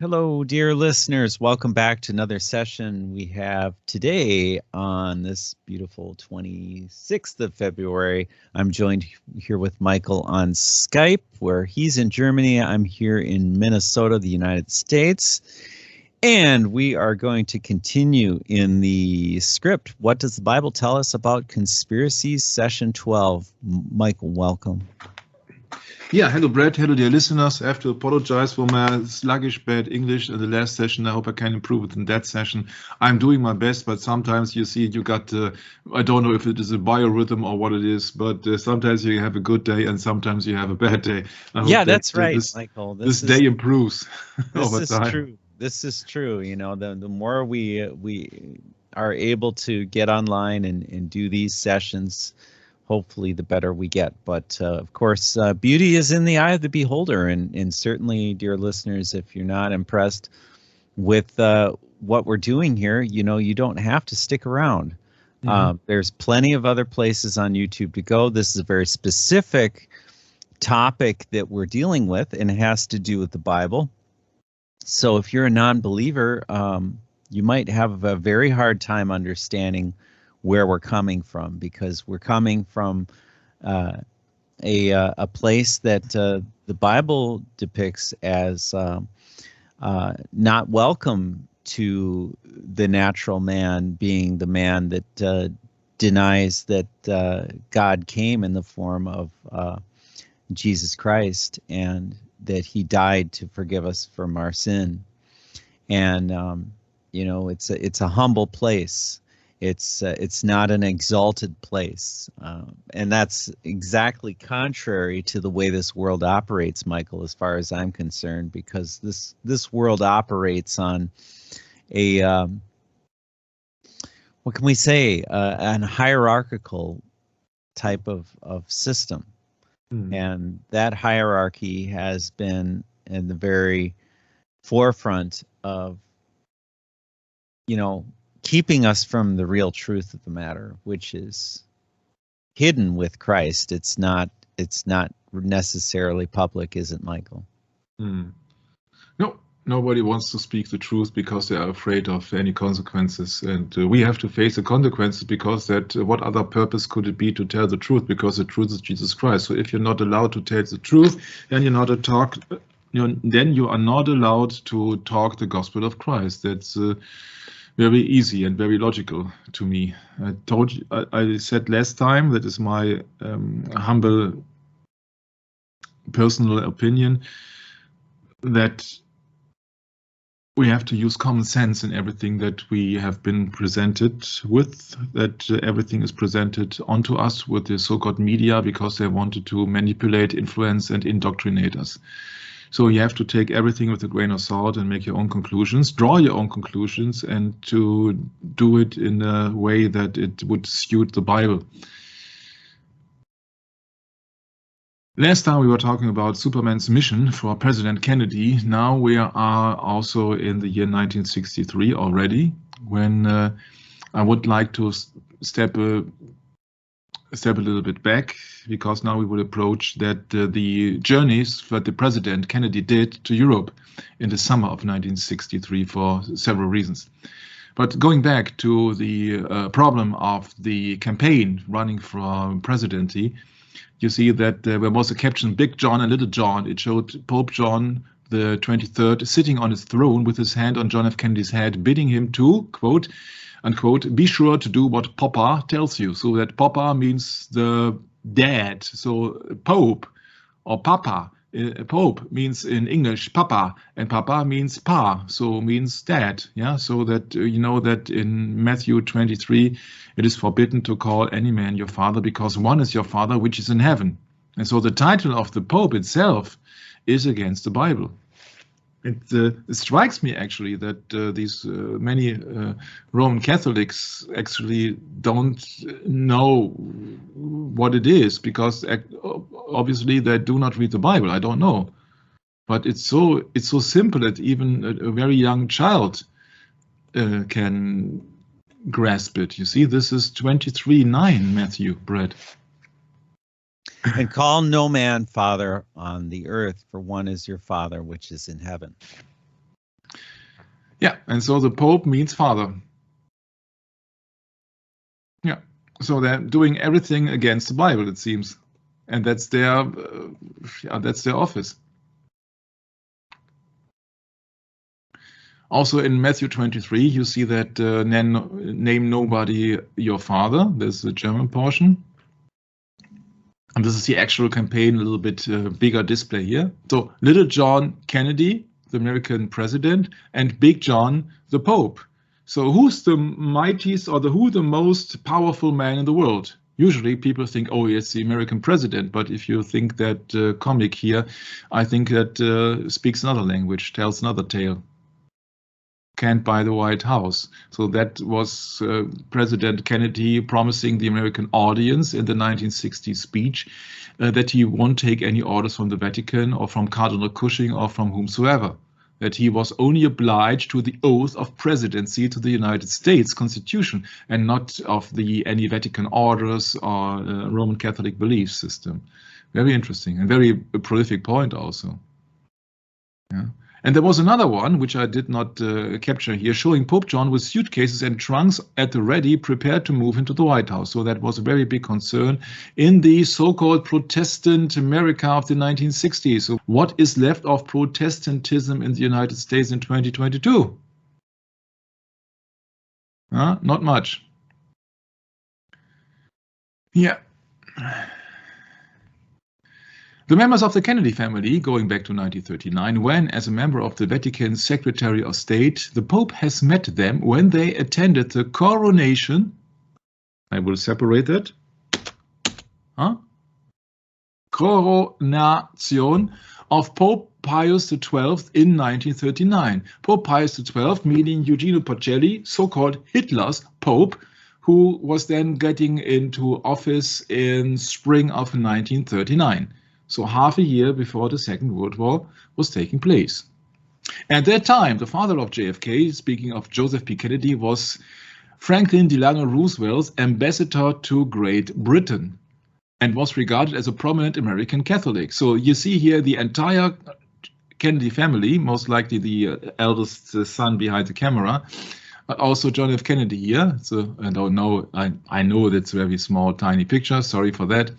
Hello, dear listeners. Welcome back to another session we have today on this beautiful 26th of February. I'm joined here with Michael on Skype, where he's in Germany. I'm here in Minnesota, the United States. And we are going to continue in the script. What does the Bible tell us about conspiracies? Session 12. Michael, welcome. Yeah, hello, Brad. Hello, dear listeners. I have to apologize for my sluggish, bad English in the last session. I hope I can improve it in that session. I'm doing my best, but sometimes you see you got, I don't know if it is a biorhythm or what it is, but sometimes you have a good day and sometimes you have a bad day. I Yeah, hope that's that right, Michael. this day improves over This is time. true. This is true. You know, the more we are able to get online and do these sessions, hopefully the better we get. But of course, beauty is in the eye of the beholder. And certainly, dear listeners, if you're not impressed with what we're doing here, you know, you don't have to stick around. There's plenty of other places on YouTube to go. This is a very specific topic that we're dealing with, and it has to do with the Bible. So if you're a non-believer, you might have a very hard time understanding where we're coming from, because we're coming from a place that the Bible depicts as not welcome to the natural man, being the man that denies that God came in the form of Jesus Christ, and that he died to forgive us from our sin. And you know, it's a humble place. It's not an exalted place, and that's exactly contrary to the way this world operates, Michael, as far as I'm concerned, because this world operates on a what can we say, an hierarchical type of system. And that hierarchy has been in the very forefront of, you know, keeping us from the real truth of the matter, which is hidden with Christ. It's not necessarily public, is it, Michael? No, nobody wants to speak the truth because they are afraid of any consequences, and we have to face the consequences, because that what other purpose could it be to tell the truth? Because the truth is Jesus Christ. So if you're not allowed to tell the truth, then you're not then you are not allowed to talk the gospel of Christ. That's very easy and very logical to me. I told you, I said last time, that is my humble personal opinion, that we have to use common sense in everything that we have been presented with, that everything is presented onto us with the so-called media, because they wanted to manipulate, influence, and indoctrinate us. So you have to take everything with a grain of salt and make your own conclusions, draw your own conclusions, and to do it in a way that it would suit the Bible. Last time we were talking about Superman's mission for President Kennedy. Now we are also in the year 1963 already, when I would like to step a little bit back, because now we will approach that the journeys that the President Kennedy did to Europe in the summer of 1963 for several reasons. But going back to the problem of the campaign running for presidency, you see that there was a caption, Big John and Little John. It showed Pope John the 23rd sitting on his throne with his hand on John F. Kennedy's head, bidding him to, quote, unquote, be sure to do what Papa tells you. So that Papa means the dad. So Pope or Papa. Pope means in English Papa, and Papa means Pa, so means dad. Yeah, so that you know that in Matthew 23, it is forbidden to call any man your father, because one is your father which is in heaven. And so the title of the Pope itself is against the Bible. It strikes me actually that these many Roman Catholics actually don't know what it is, because obviously they do not read the Bible. I don't know, but it's so simple that even a very young child can grasp it. You see, this is 23:9, Matthew, Brett. And call no man father on the earth, for one is your Father which is in heaven. Yeah, and so the Pope means father. Yeah, so they're doing everything against the Bible, it seems, and that's their office. Also in Matthew 23, you see that name nobody your father. There's the German portion. And this is the actual campaign, a little bit bigger display here. So Little John Kennedy, the American president, and Big John, the Pope. So who's the mightiest or who the most powerful man in the world? Usually people think, oh, it's the American president. But if you think that comic here, I think that speaks another language, tells another tale. Can't buy the White House. So that was President Kennedy promising the American audience in the 1960 speech that he won't take any orders from the Vatican or from Cardinal Cushing or from whomsoever, that he was only obliged to the oath of presidency to the United States Constitution and not of any Vatican orders or Roman Catholic belief system. Very interesting and very prolific point also. Yeah. And there was another one, which I did not capture here, showing Pope John with suitcases and trunks at the ready, prepared to move into the White House. So that was a very big concern in the so-called Protestant America of the 1960s. So what is left of Protestantism in the United States in 2022? Not much. Yeah. The members of the Kennedy family, going back to 1939, when, as a member of the Vatican Secretary of State, the Pope has met them when they attended the coronation. I will separate that. Coronation of Pope Pius XII in 1939. Pope Pius XII, meaning Eugenio Pacelli, so-called Hitler's Pope, who was then getting into office in spring of 1939. So half a year before the Second World War was taking place. At that time, the father of JFK, speaking of Joseph P. Kennedy, was Franklin Delano Roosevelt's ambassador to Great Britain and was regarded as a prominent American Catholic. So you see here the entire Kennedy family, most likely the eldest son behind the camera, but also John F. Kennedy here. So I don't know, I know that's a very small, tiny picture, sorry for that.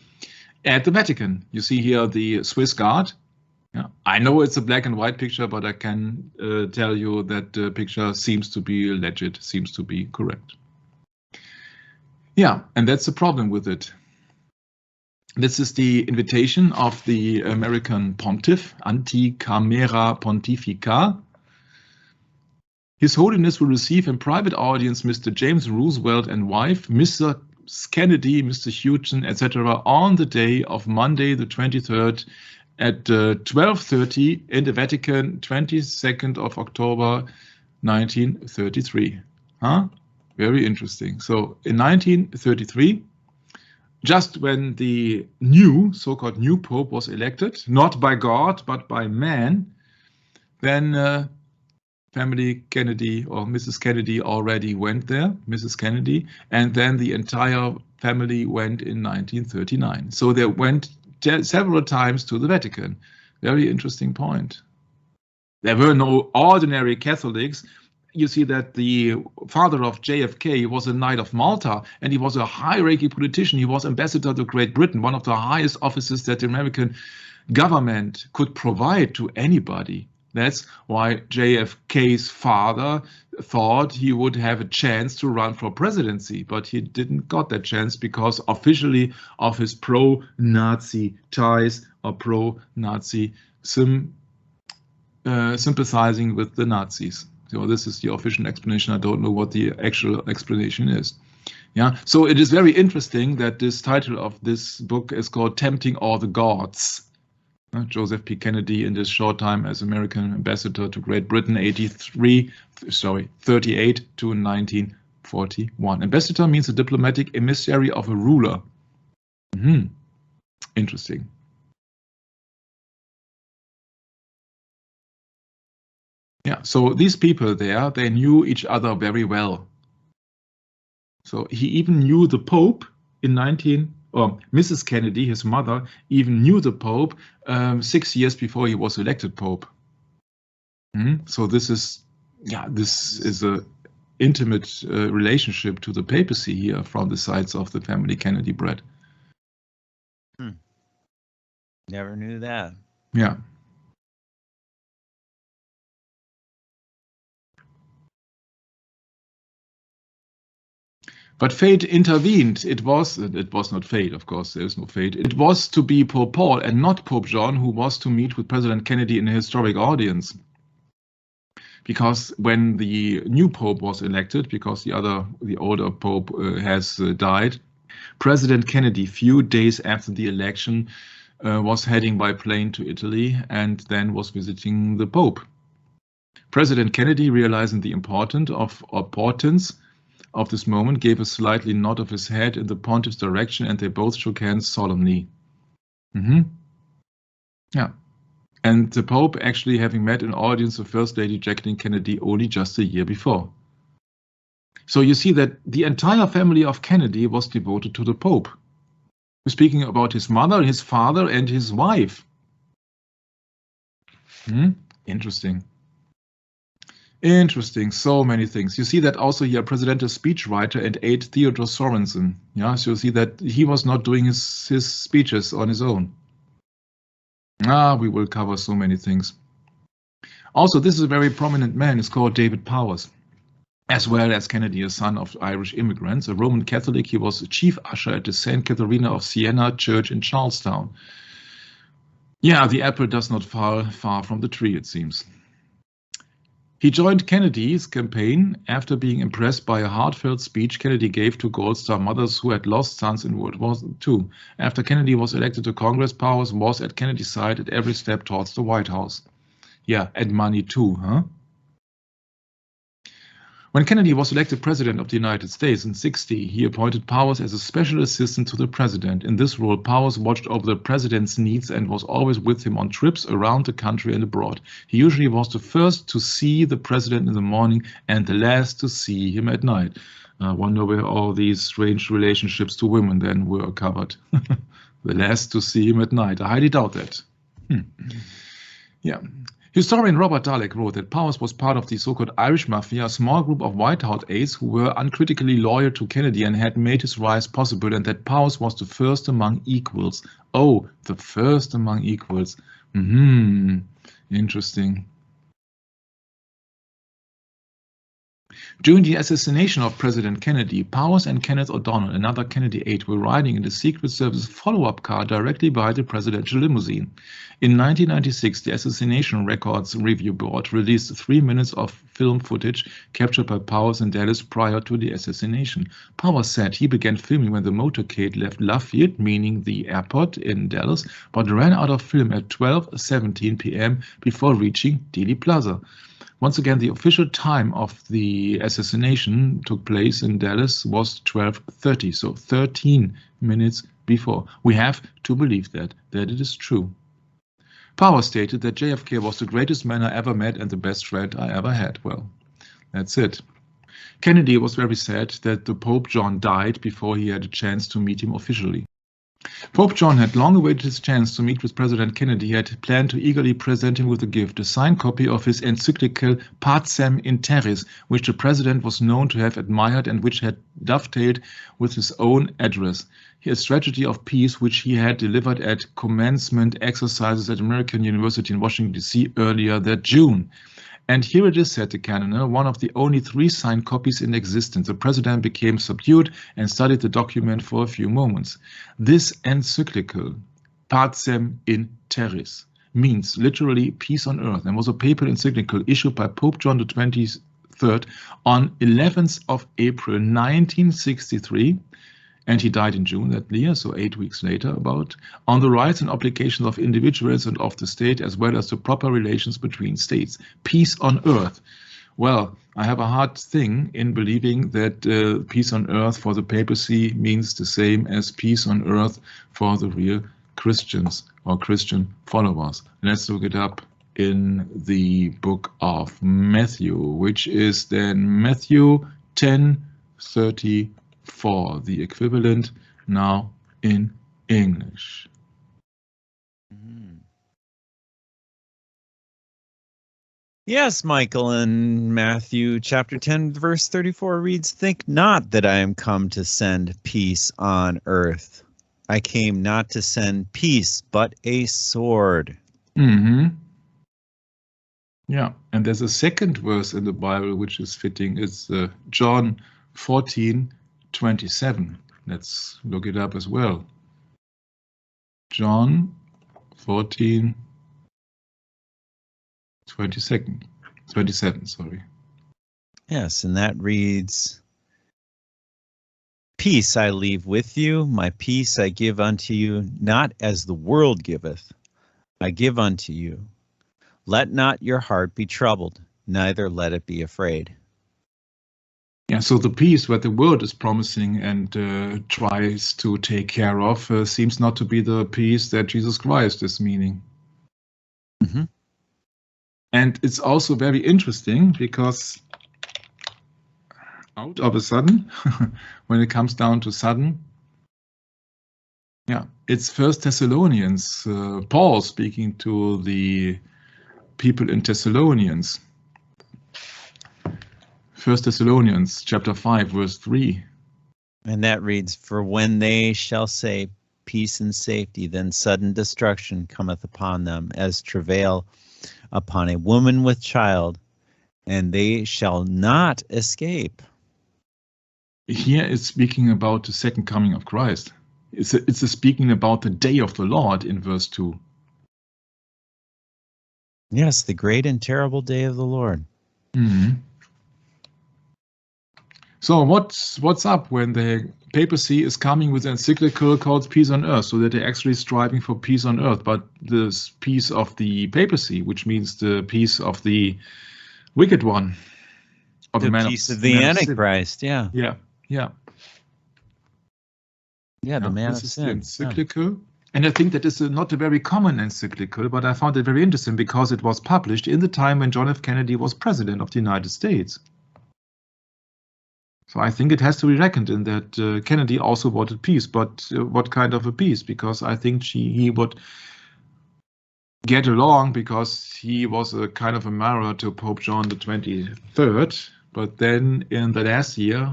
At the Vatican, you see here the Swiss Guard. Yeah. I know it's a black and white picture, but I can tell you that the picture seems to be legit, seems to be correct. Yeah, and that's the problem with it. This is the invitation of the American pontiff, Ante Camera Pontifica. His Holiness will receive in private audience Mr. James Roosevelt and wife, Mr. Kennedy, Mr. Houghton, etc. on the day of Monday, the 23rd at 12:30 in the Vatican, 22nd of October, 1933. Very interesting. So in 1933, just when the new, so-called new Pope was elected, not by God, but by man, then family Kennedy or Mrs. Kennedy already went there, Mrs. Kennedy, and then the entire family went in 1939. So they went several times to the Vatican. Very interesting point. There were no ordinary Catholics. You see that the father of JFK was a Knight of Malta, and he was a high-ranking politician. He was ambassador to Great Britain, one of the highest offices that the American government could provide to anybody. That's why JFK's father thought he would have a chance to run for presidency, but he didn't got that chance because officially of his pro-Nazi ties or pro-Nazi sympathizing with the Nazis. So this is the official explanation. I don't know what the actual explanation is. Yeah, so it is very interesting that this title of this book is called Tempting All the Gods. Joseph P. Kennedy in this short time as American ambassador to Great Britain, 38 to 1941. Ambassador means a diplomatic emissary of a ruler. Interesting. Yeah, so these people there, they knew each other very well. So he even knew the Pope in Mrs. Kennedy, his mother, even knew the Pope 6 years before he was elected Pope. So this is yeah, this is a intimate relationship to the papacy here from the sides of the family Kennedy bred. Never knew that. Yeah. But fate intervened. It was not fate, of course, there is no fate. It was to be Pope Paul and not Pope John who was to meet with President Kennedy in a historic audience. Because when the new Pope was elected, because the older Pope has died, President Kennedy, few days after the election, was heading by plane to Italy and then was visiting the Pope. President Kennedy, realizing the importance of this moment, gave a slightly nod of his head in the pontiff's direction, and they both shook hands solemnly. Yeah. And the Pope actually having met in audience of First Lady Jacqueline Kennedy only just a year before. So you see that the entire family of Kennedy was devoted to the Pope. We're speaking about his mother, his father, and his wife. Interesting. Interesting, so many things. You see that also here, presidential speechwriter and aide Theodore Sorensen. Yeah, so you see that he was not doing his speeches on his own. We will cover so many things. Also, this is a very prominent man. He's called David Powers, as well as Kennedy, a son of Irish immigrants. A Roman Catholic, he was a chief usher at the St. Catharina of Siena church in Charlestown. Yeah, the apple does not fall far from the tree, it seems. He joined Kennedy's campaign after being impressed by a heartfelt speech Kennedy gave to Gold Star mothers who had lost sons in World War II. After Kennedy was elected to Congress, Powers was at Kennedy's side at every step towards the White House. Yeah, and money too, huh? When Kennedy was elected President of the United States in '60, he appointed Powers as a special assistant to the President. In this role, Powers watched over the President's needs and was always with him on trips around the country and abroad. He usually was the first to see the President in the morning and the last to see him at night. I wonder where all these strange relationships to women then were covered. The last to see him at night. I highly doubt that. Yeah. Historian Robert Dalek wrote that Powers was part of the so-called Irish Mafia, a small group of White House aides who were uncritically loyal to Kennedy and had made his rise possible, and that Powers was the first among equals. Oh, the first among equals. Interesting. During the assassination of President Kennedy, Powers and Kenneth O'Donnell, another Kennedy aide, were riding in the Secret Service follow-up car directly behind the presidential limousine. In 1996, the Assassination Records Review Board released 3 minutes of film footage captured by Powers in Dallas prior to the assassination. Powers said he began filming when the motorcade left Lafayette, meaning the airport in Dallas, but ran out of film at 12:17 p.m. before reaching Dealey Plaza. Once again, the official time of the assassination took place in Dallas was 12:30, so 13 minutes before. We have to believe that it is true. Powers stated that JFK was the greatest man I ever met and the best friend I ever had. Well, that's it. Kennedy was very sad that the Pope John died before he had a chance to meet him officially. Pope John had long awaited his chance to meet with President Kennedy. He had planned to eagerly present him with a gift, a signed copy of his encyclical Pacem in Terris, which the president was known to have admired and which had dovetailed with his own address. His strategy of peace, which he had delivered at commencement exercises at American University in Washington, D.C. earlier that June. And here it is, said the cannoner, one of the only 3 signed copies in existence. The president became subdued and studied the document for a few moments. This encyclical, Pacem in Terris, means literally peace on earth, and was a papal encyclical issued by Pope John XXIII on 11th of April 1963. And he died in June that year, so 8 weeks later, on the rights and obligations of individuals and of the state, as well as the proper relations between states. Peace on earth. Well, I have a hard thing in believing that peace on earth for the papacy means the same as peace on earth for the real Christians or Christian followers. Let's look it up in the book of Matthew, which is then Matthew 10:34. For the equivalent now in English. Yes, Michael, in Matthew chapter 10, verse 34 reads, "Think not that I am come to send peace on earth. I came not to send peace, but a sword." Mm-hmm. Yeah, and there's a second verse in the Bible which is fitting. It's John 14:27. Let's look it up as well. John 14:27, sorry. Yes, and that reads, "Peace I leave with you, my peace I give unto you, not as the world giveth, I give unto you. Let not your heart be troubled, neither let it be afraid." Yeah, so the peace that the world is promising and tries to take care of seems not to be the peace that Jesus Christ is meaning. Mm-hmm. And it's also very interesting because out of a sudden, when it comes down to sudden, yeah, it's First Thessalonians, Paul speaking to the people in Thessalonians. First Thessalonians chapter 5, verse 3. And that reads, "For when they shall say peace and safety, then sudden destruction cometh upon them, as travail upon a woman with child, and they shall not escape." Here it's speaking about the second coming of Christ. It's a speaking about the day of the Lord in verse 2. Yes, the great and terrible day of the Lord. Mm-hmm. So what's up when the papacy is coming with an encyclical called Peace on Earth, so that they're actually striving for peace on earth, but this peace of the papacy, which means the peace of the wicked one, of The peace of the Antichrist, yeah. Yeah. Yeah, the man this of is sin. the encyclical. And I think that is not a very common encyclical, but I found it very interesting because it was published in the time when John F. Kennedy was president of the United States. So I think it has to be reckoned in that Kennedy also wanted peace, but what kind of a peace? Because I think he would get along because he was a kind of a mirror to Pope John the 23rd. But then in the last year,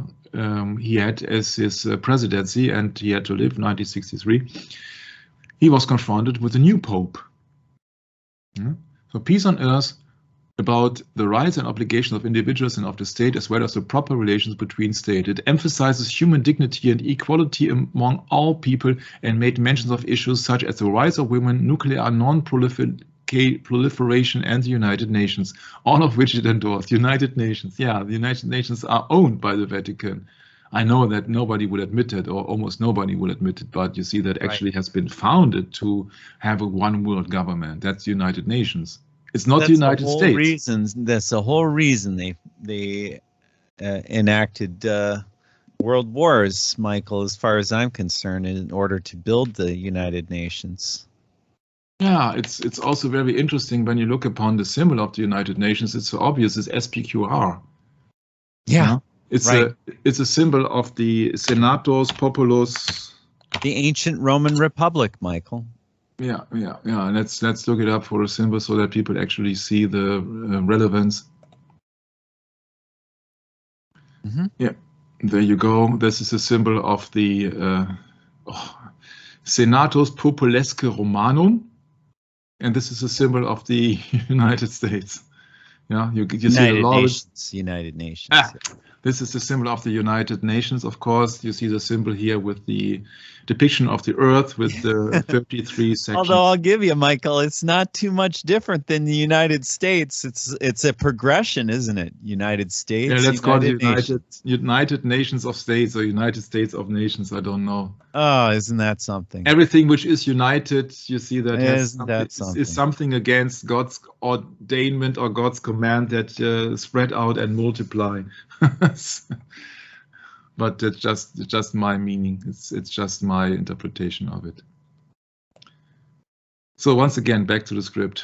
he had as his presidency, and he had to live 1963, he was confronted with a new Pope. So peace on earth, about the rights and obligations of individuals and of the state, as well as the proper relations between states. It emphasizes human dignity and equality among all people and made mentions of issues such as the rights of women, nuclear non-proliferation, and the United Nations, all of which it endorsed. United Nations, yeah, the United Nations are owned by the Vatican. I know that nobody will admit it, or almost nobody will admit it, but you see that actually has been founded to have a one world government. That's the United Nations. It's not the United States. That's the whole reason they enacted world wars, Michael, as far as I'm concerned, in order to build the United Nations. Yeah, it's also very interesting when you look upon the symbol of the United Nations. It's so obvious. It's SPQR. Yeah, it's a symbol of the Senatus Populus, the ancient Roman Republic, Michael. Yeah. Let's look it up for a symbol so that people actually see the relevance. Mm-hmm. Yeah, there you go. This is a symbol of the Senatus Populesque Romanum, and this is a symbol of the United States. Yeah, you see a lot of United Nations. This is the symbol of the United Nations, of course. You see the symbol here with the depiction of the Earth with the 33 sections. Although I'll give you, Michael, it's not too much different than the United States. It's a progression, isn't it? United States. Yeah, let's call it United Nations of States or United States of Nations. I don't know. Oh, isn't that something? Everything which is united, you see that is something against God's ordainment or God's command that spread out and multiply. But it's just my meaning. It's just my interpretation of it. So once again, back to the script.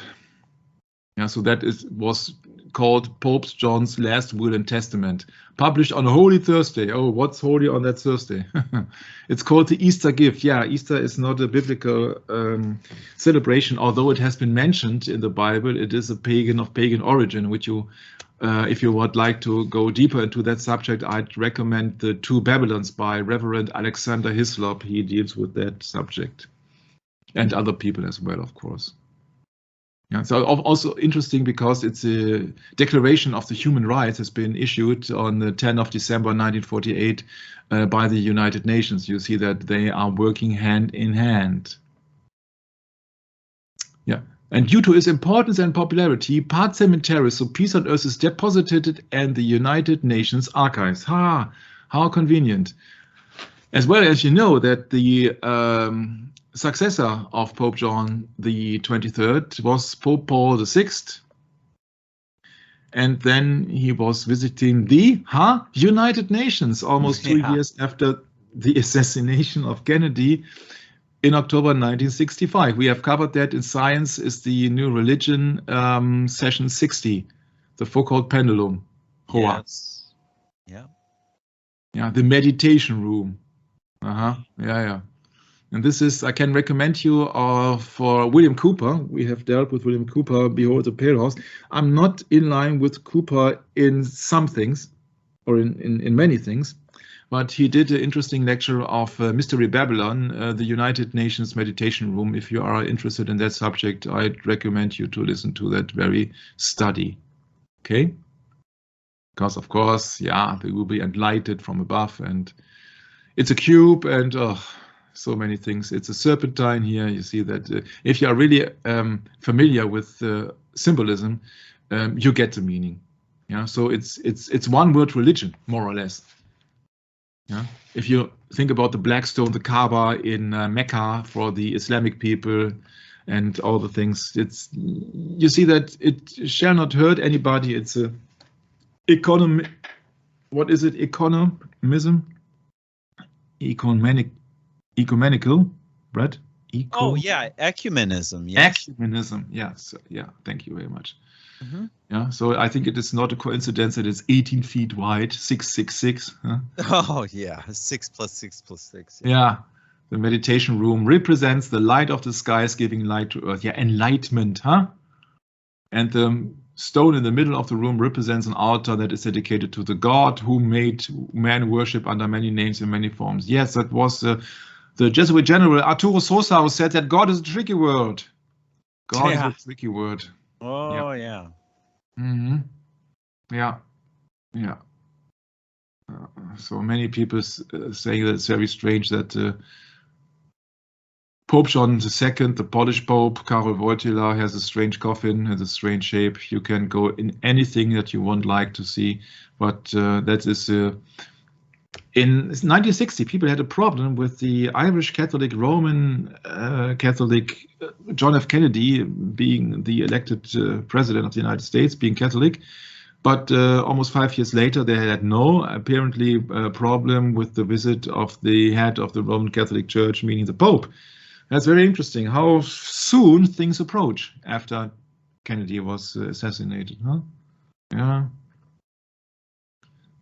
Yeah, so that was called Pope John's Last Will and Testament, published on Holy Thursday. Oh, what's holy on that Thursday? It's called the Easter gift. Yeah, Easter is not a biblical celebration, although it has been mentioned in the Bible. It is a pagan origin, which you, if you would like to go deeper into that subject, I'd recommend The Two Babylons by Reverend Alexander Hislop. He deals with that subject, and other people as well, of course. Yeah, so also interesting because it's a Declaration of the Human Rights has been issued on the 10th of December 1948 by the United Nations. You see that they are working hand in hand. Yeah, and due to its importance and popularity, Part Cemetery, so Peace on Earth, is deposited in the United Nations archives. How convenient. As well as you know that the successor of Pope John the 23rd was Pope Paul VI, and then he was visiting the United Nations almost 2 years after the assassination of Kennedy in October 1965. We have covered that in Science is the New Religion, session 60, the Foucault pendulum. Yes. Yeah. Yeah, the meditation room. Yeah. And this is, I can recommend you for William Cooper. We have dealt with William Cooper, Behold the Pale Horse. I'm not in line with Cooper in some things, or in many things, but he did an interesting lecture of Mystery Babylon, the United Nations Meditation Room. If you are interested in that subject, I'd recommend you to listen to that very study. Okay? Because, of course, yeah, they will be enlightened from above, and it's a cube, and so many things. It's a serpentine here. You see that if you are really familiar with symbolism, you get the meaning. Yeah, so it's one word religion, more or less. Yeah, if you think about the black stone, the Kaaba in Mecca for the Islamic people, and all the things, you see that it shall not hurt anybody. It's a what is it? Economism, ecumenical, right? Oh yeah, ecumenism. Yes. Ecumenism. Yes. Yeah. Thank you very much. Yeah. So I think it is not a coincidence that it's 18 feet wide, 666. Oh yeah, 6 + 6 + 6. Yeah. The meditation room represents the light of the skies, giving light to earth. Yeah, enlightenment, And the stone in the middle of the room represents an altar that is dedicated to the God who made man worship under many names and many forms. Yes, that was the Jesuit general Arturo Sosa who said that God is a tricky word. God is a tricky word. Oh yeah. Yeah. So many people say that it's very strange that Pope John II, the Polish Pope, Karol Wojtyla, has a strange coffin, has a strange shape. You can go in anything that you would like to see, but that is in 1960, people had a problem with the Irish Catholic, Roman Catholic John F. Kennedy being the elected president of the United States, being Catholic. But almost 5 years later, they had no apparently problem with the visit of the head of the Roman Catholic Church, meaning the Pope. That's very interesting how soon things approach after Kennedy was assassinated. Yeah.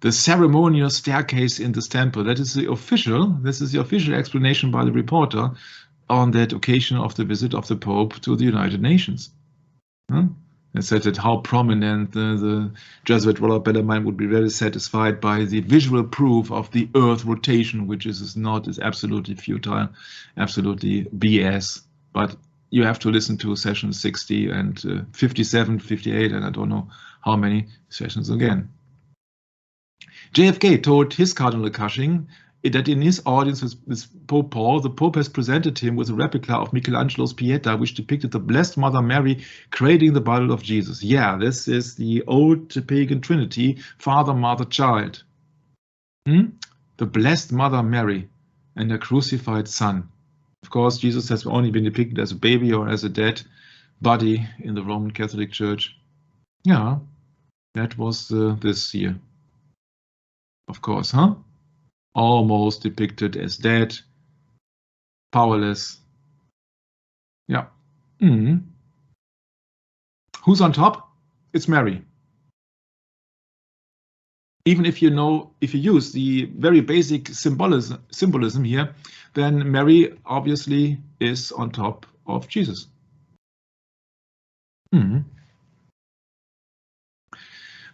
The ceremonial staircase in this temple, this is the official explanation by the reporter on that occasion of the visit of the Pope to the United Nations. They said that how prominent the Jesuit Robert Bellarmine would be very satisfied by the visual proof of the Earth rotation, which is absolutely futile, absolutely BS. But you have to listen to session 60 and 57, 58, and I don't know how many sessions again. JFK told his Cardinal Cushing that in his audience with Pope Paul, the Pope has presented him with a replica of Michelangelo's Pieta, which depicted the Blessed Mother Mary cradling the body of Jesus. Yeah, this is the old pagan trinity, Father, Mother, Child. The Blessed Mother Mary and the crucified Son. Of course, Jesus has only been depicted as a baby or as a dead body in the Roman Catholic Church. Yeah, that was this year. Of course, almost depicted as dead, powerless. Yeah. Who's on top? It's Mary. even if you use the very basic symbolism here, then Mary obviously is on top of Jesus.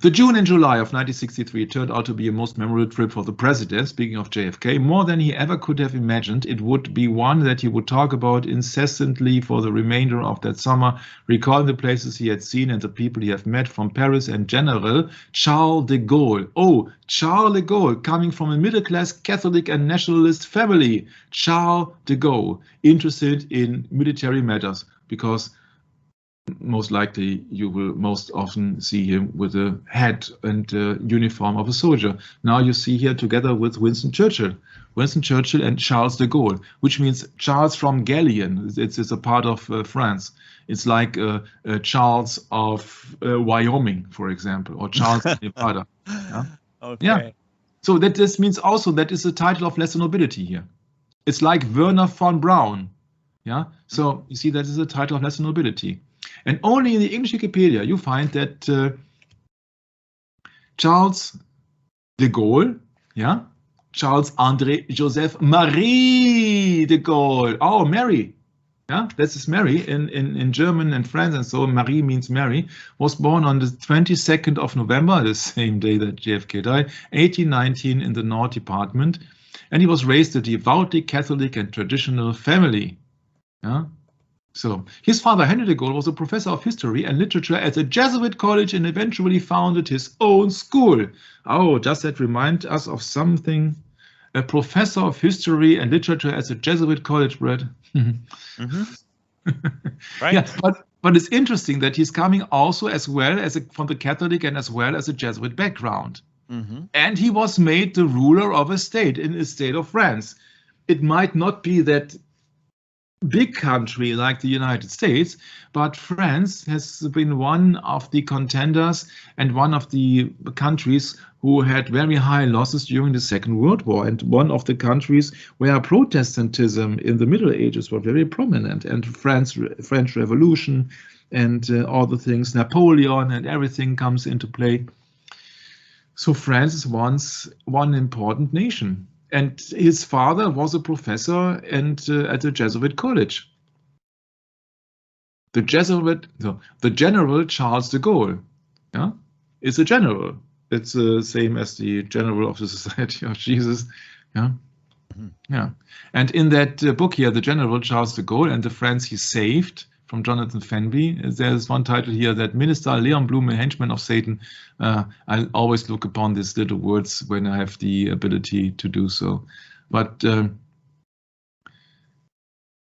The June and July of 1963 turned out to be a most memorable trip for the president. Speaking of JFK, more than he ever could have imagined, it would be one that he would talk about incessantly for the remainder of that summer, recalling the places he had seen and the people he had met, from Paris and General Charles de Gaulle. Oh, Charles de Gaulle, coming from a middle-class Catholic and nationalist family. Charles de Gaulle, interested in military matters, because most likely you will most often see him with a hat and uniform of a soldier. Now you see here together with Winston Churchill and Charles de Gaulle, which means Charles from Gallien. It's a part of France. It's like Charles of Wyoming, for example, or Charles of Nevada. Yeah? Okay. Yeah. So that this means also that is a title of lesser nobility here. It's like Werner von Braun. Yeah. So you see that is a title of lesser nobility. And only in the English Wikipedia you find that Charles de Gaulle, yeah, Charles André Joseph Marie de Gaulle. Oh, Mary. Yeah, this is Mary in German and France, and so Marie means Mary, was born on the 22nd of November, the same day that JFK died, 1819, in the North Department. And he was raised in a devoutly Catholic and traditional family. Yeah. So his father, Henry de Gaulle, was a professor of history and literature at a Jesuit college and eventually founded his own school. Oh, does that remind us of something? A professor of history and literature at a Jesuit college, Brad. Right. Yeah, but it's interesting that he's coming also as well as from the Catholic and as well as a Jesuit background. And he was made the ruler of a state in the state of France. It might not be that big country like the United States, but France has been one of the contenders and one of the countries who had very high losses during the Second World War, and one of the countries where Protestantism in the Middle Ages was very prominent, and French Revolution and all the things, Napoleon and everything comes into play. So France is one important nation. And his father was a professor and at a Jesuit college. The General Charles de Gaulle, yeah, is a general. It's the same as the general of the Society of Jesus, yeah, yeah. And in that book here, the General Charles de Gaulle and the France he saved, from Jonathan Fenby, there's one title here, that Minister Leon Blum, a henchman of Satan. I always look upon these little words when I have the ability to do so. But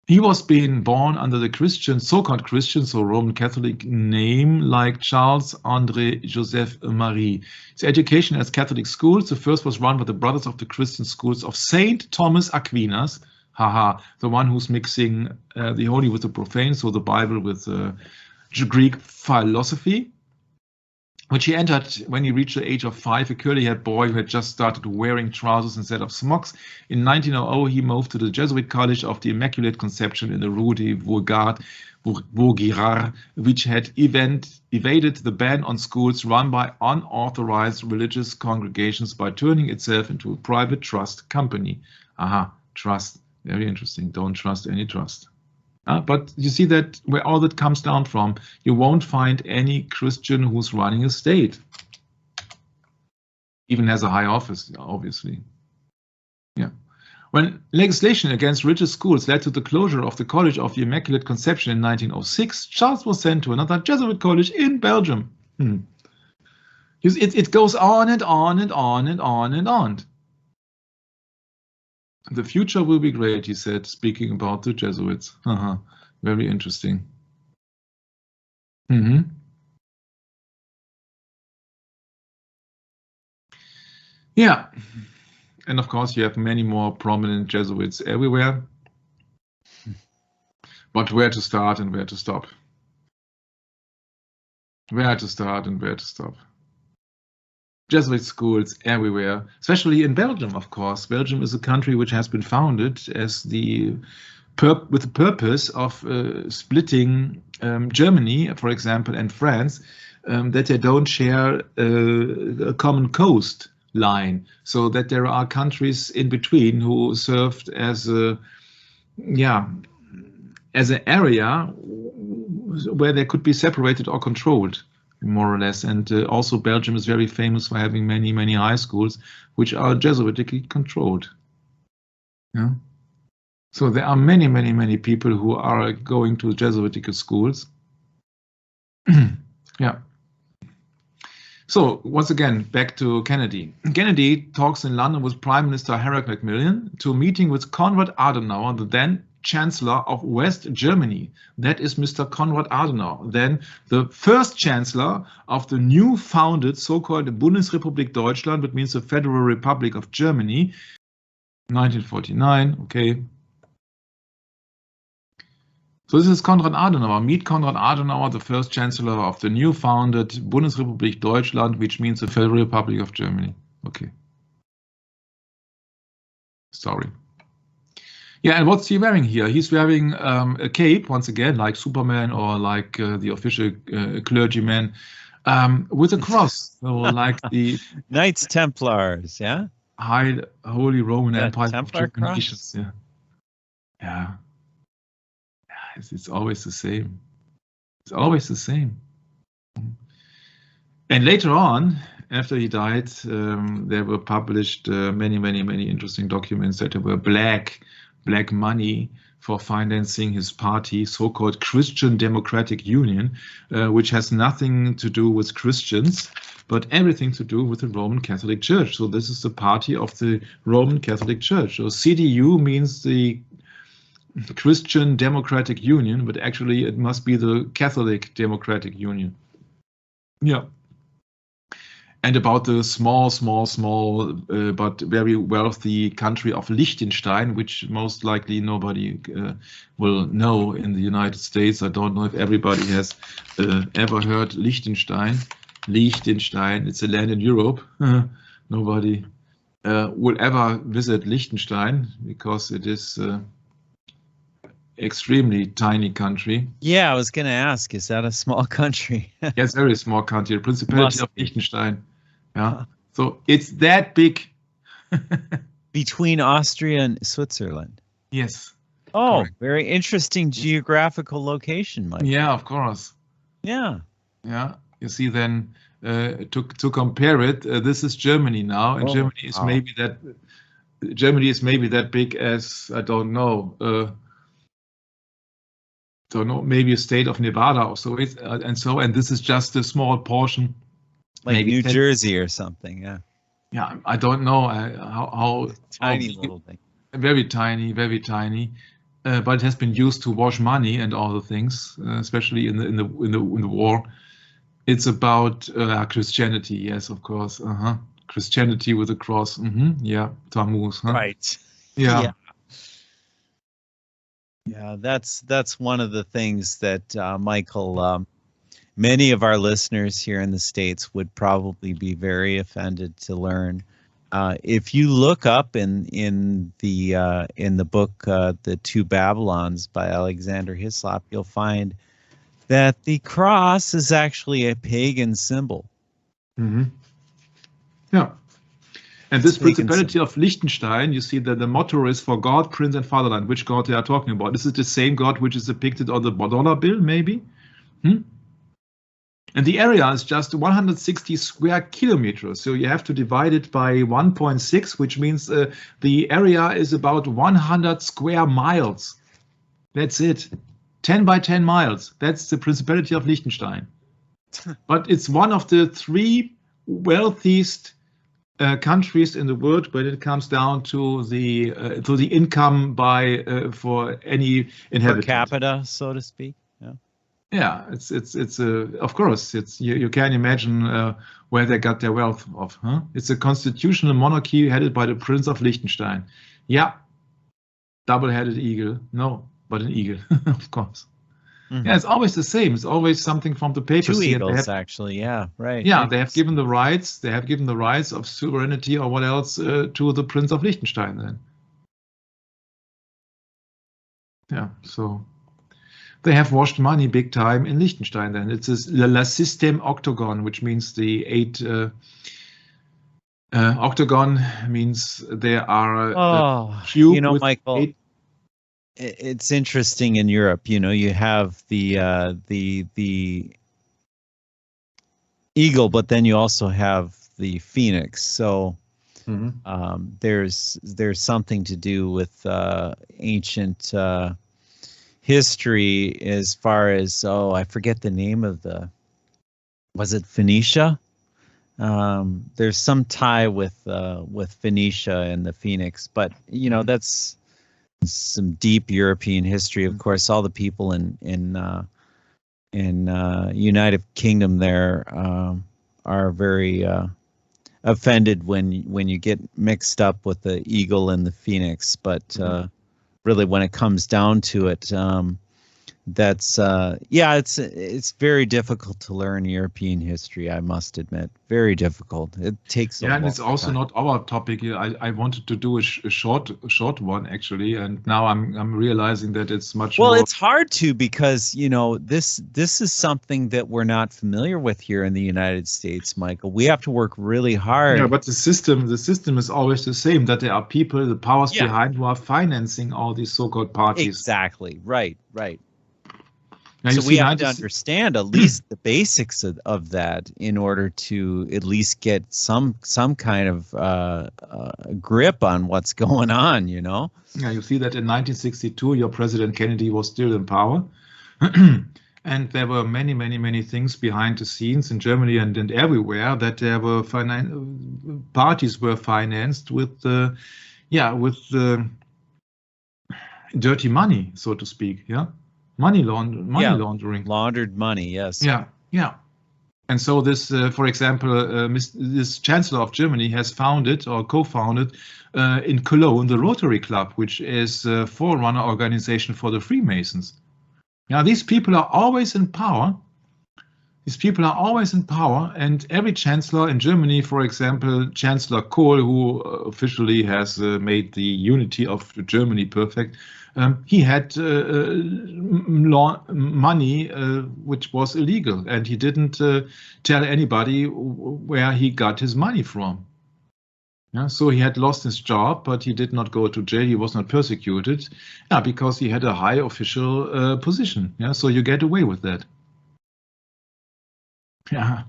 he was being born under the Christian, so-called Christian, so Roman Catholic name, like Charles André Joseph Marie. His education at Catholic schools, the first was run by the Brothers of the Christian Schools of Saint Thomas Aquinas. Haha, the one who's mixing the holy with the profane, so the Bible with Greek philosophy, which he entered when he reached the age of 5, a curly-haired boy who had just started wearing trousers instead of smocks. In 1900, he moved to the Jesuit College of the Immaculate Conception in the Rue de Vaugirard, which had evaded the ban on schools run by unauthorized religious congregations by turning itself into a private trust company. Aha, trust. Very interesting. Don't trust any trust. But you see that where all that comes down from, you won't find any Christian who's running a state. Even has a high office, obviously. Yeah. When legislation against religious schools led to the closure of the College of the Immaculate Conception in 1906, Charles was sent to another Jesuit college in Belgium. It goes on and on and on and on and on. The future will be great, he said, speaking about the Jesuits. Very interesting. Yeah. And of course, you have many more prominent Jesuits everywhere. But where to start and where to stop? Where to start and where to stop? Jesuit schools everywhere, especially in Belgium, of course. Belgium is a country which has been founded as with the purpose of splitting Germany, for example, and France, that they don't share a common coast line, so that there are countries in between who served as a, as an area where they could be separated or controlled, more or less. And also Belgium is very famous for having many, many high schools which are Jesuitically controlled. Yeah. So there are many, many, many people who are going to Jesuitical schools. Yeah. So once again, back to Kennedy. Kennedy talks in London with Prime Minister Harold Macmillan to a meeting with Konrad Adenauer, the then Chancellor of West Germany. That is Mr. Konrad Adenauer, then the first Chancellor of the new founded so-called Bundesrepublik Deutschland, which means the Federal Republic of Germany, 1949, okay. So this is Konrad Adenauer. Meet Konrad Adenauer, the first Chancellor of the new founded Bundesrepublik Deutschland, which means the Federal Republic of Germany. Okay. Sorry. Yeah, and what's he wearing here? He's wearing a cape, once again, like Superman or like the official clergyman, with a cross. So like the Knights Templars, yeah? Holy Roman Empire Templar of German cross? nations. Yeah. Yeah. It's always the same. It's always the same. And later on, after he died, there were published many, many, many interesting documents that there were black money for financing his party, so-called Christian Democratic Union, which has nothing to do with Christians, but everything to do with the Roman Catholic Church. So this is the party of the Roman Catholic Church. So CDU means the Christian Democratic Union, but actually it must be the Catholic Democratic Union. Yeah. And about the small, but very wealthy country of Liechtenstein, which most likely nobody will know in the United States. I don't know if everybody has ever heard Liechtenstein. Liechtenstein, it's a land in Europe. Nobody will ever visit Liechtenstein because it is extremely tiny country. Yeah, I was going to ask, is that a small country? Yes, very small country, the Principality of Liechtenstein. Yeah, so it's that big. Between Austria and Switzerland. Yes. Oh, correct. Very interesting geographical location, Mike. Yeah, of course. Yeah. Yeah, you see then to compare it, this is Germany now, and Germany is maybe that big as, I don't know, maybe a state of Nevada or so. And this is just a small portion, like maybe New Jersey or something. Yeah. Yeah, I don't know how tiny little thing. Very tiny, very tiny. But it has been used to wash money and all the things, especially in the war. It's about Christianity, yes, of course. Christianity with a cross. Yeah, Tammuz. Huh? Right. Yeah. Yeah, that's one of the things that Michael, many of our listeners here in the States would probably be very offended to learn. If you look up in the book The Two Babylons by Alexander Hislop, you'll find that the cross is actually a pagan symbol. Yeah. And this Principality of Liechtenstein, you see that the motto is for God, Prince, and Fatherland. Which God they are talking about? This is the same God which is depicted on the dollar bill, maybe? And the area is just 160 square kilometers. So you have to divide it by 1.6, which means the area is about 100 square miles. That's it. 10 by 10 miles. That's the Principality of Liechtenstein. But it's one of the three wealthiest countries in the world when it comes down to the income by for any inhabitant. Per capita, so to speak. Yeah, it's of course it's you can imagine where they got their wealth of. It's a constitutional monarchy headed by the Prince of Liechtenstein. Yeah, double-headed eagle. No, but an eagle, of course. Yeah, it's always the same. It's always something from the papacy. 2 eagles, actually. Yeah, right. Yeah, they have given the rights. They have given the rights of sovereignty or what else to the Prince of Liechtenstein. Then. Yeah, so they have washed money big time in Liechtenstein. Then it's the system octagon, which means the Octagon means there are Oh, cube with Michael, 8. it's interesting in Europe. You have the eagle, but then you also have the phoenix. So there's something to do with ancient history as far as, I forget the name of was it Phoenicia? There's some tie with Phoenicia and the phoenix, but that's some deep European history. Of course, all the people in United Kingdom there are very offended when you get mixed up with the eagle and the phoenix. But really, when it comes down to it, that's it's very difficult to learn European history, I must admit. Very difficult. It takes and it's also not our topic. I wanted to do a short one actually, and now I'm realizing that it's much more. Well, it's hard to, because this is something that we're not familiar with here in the United States, Michael. We have to work really hard. Yeah, but the system is always the same, that there are people, the powers behind, who are financing all these so-called parties. Exactly. Right. Now, so we have to understand at least the basics of that in order to at least get some kind of grip on what's going on, Yeah, you see that in 1962, your President Kennedy was still in power. And there were many things behind the scenes in Germany and everywhere, that there were parties were financed with dirty money, so to speak. Yeah. Money laundering. Laundered money, yes. Yeah. And so this, for example, this Chancellor of Germany has founded or co-founded in Cologne the Rotary Club, which is a forerunner organization for the Freemasons. Now, these people are always in power. And every chancellor in Germany, for example, Chancellor Kohl, who officially has made the unity of Germany perfect, he had money which was illegal, and he didn't tell anybody where he got his money from. Yeah, so he had lost his job, but he did not go to jail. He was not persecuted, because he had a high official position. Yeah, so you get away with that. Yeah.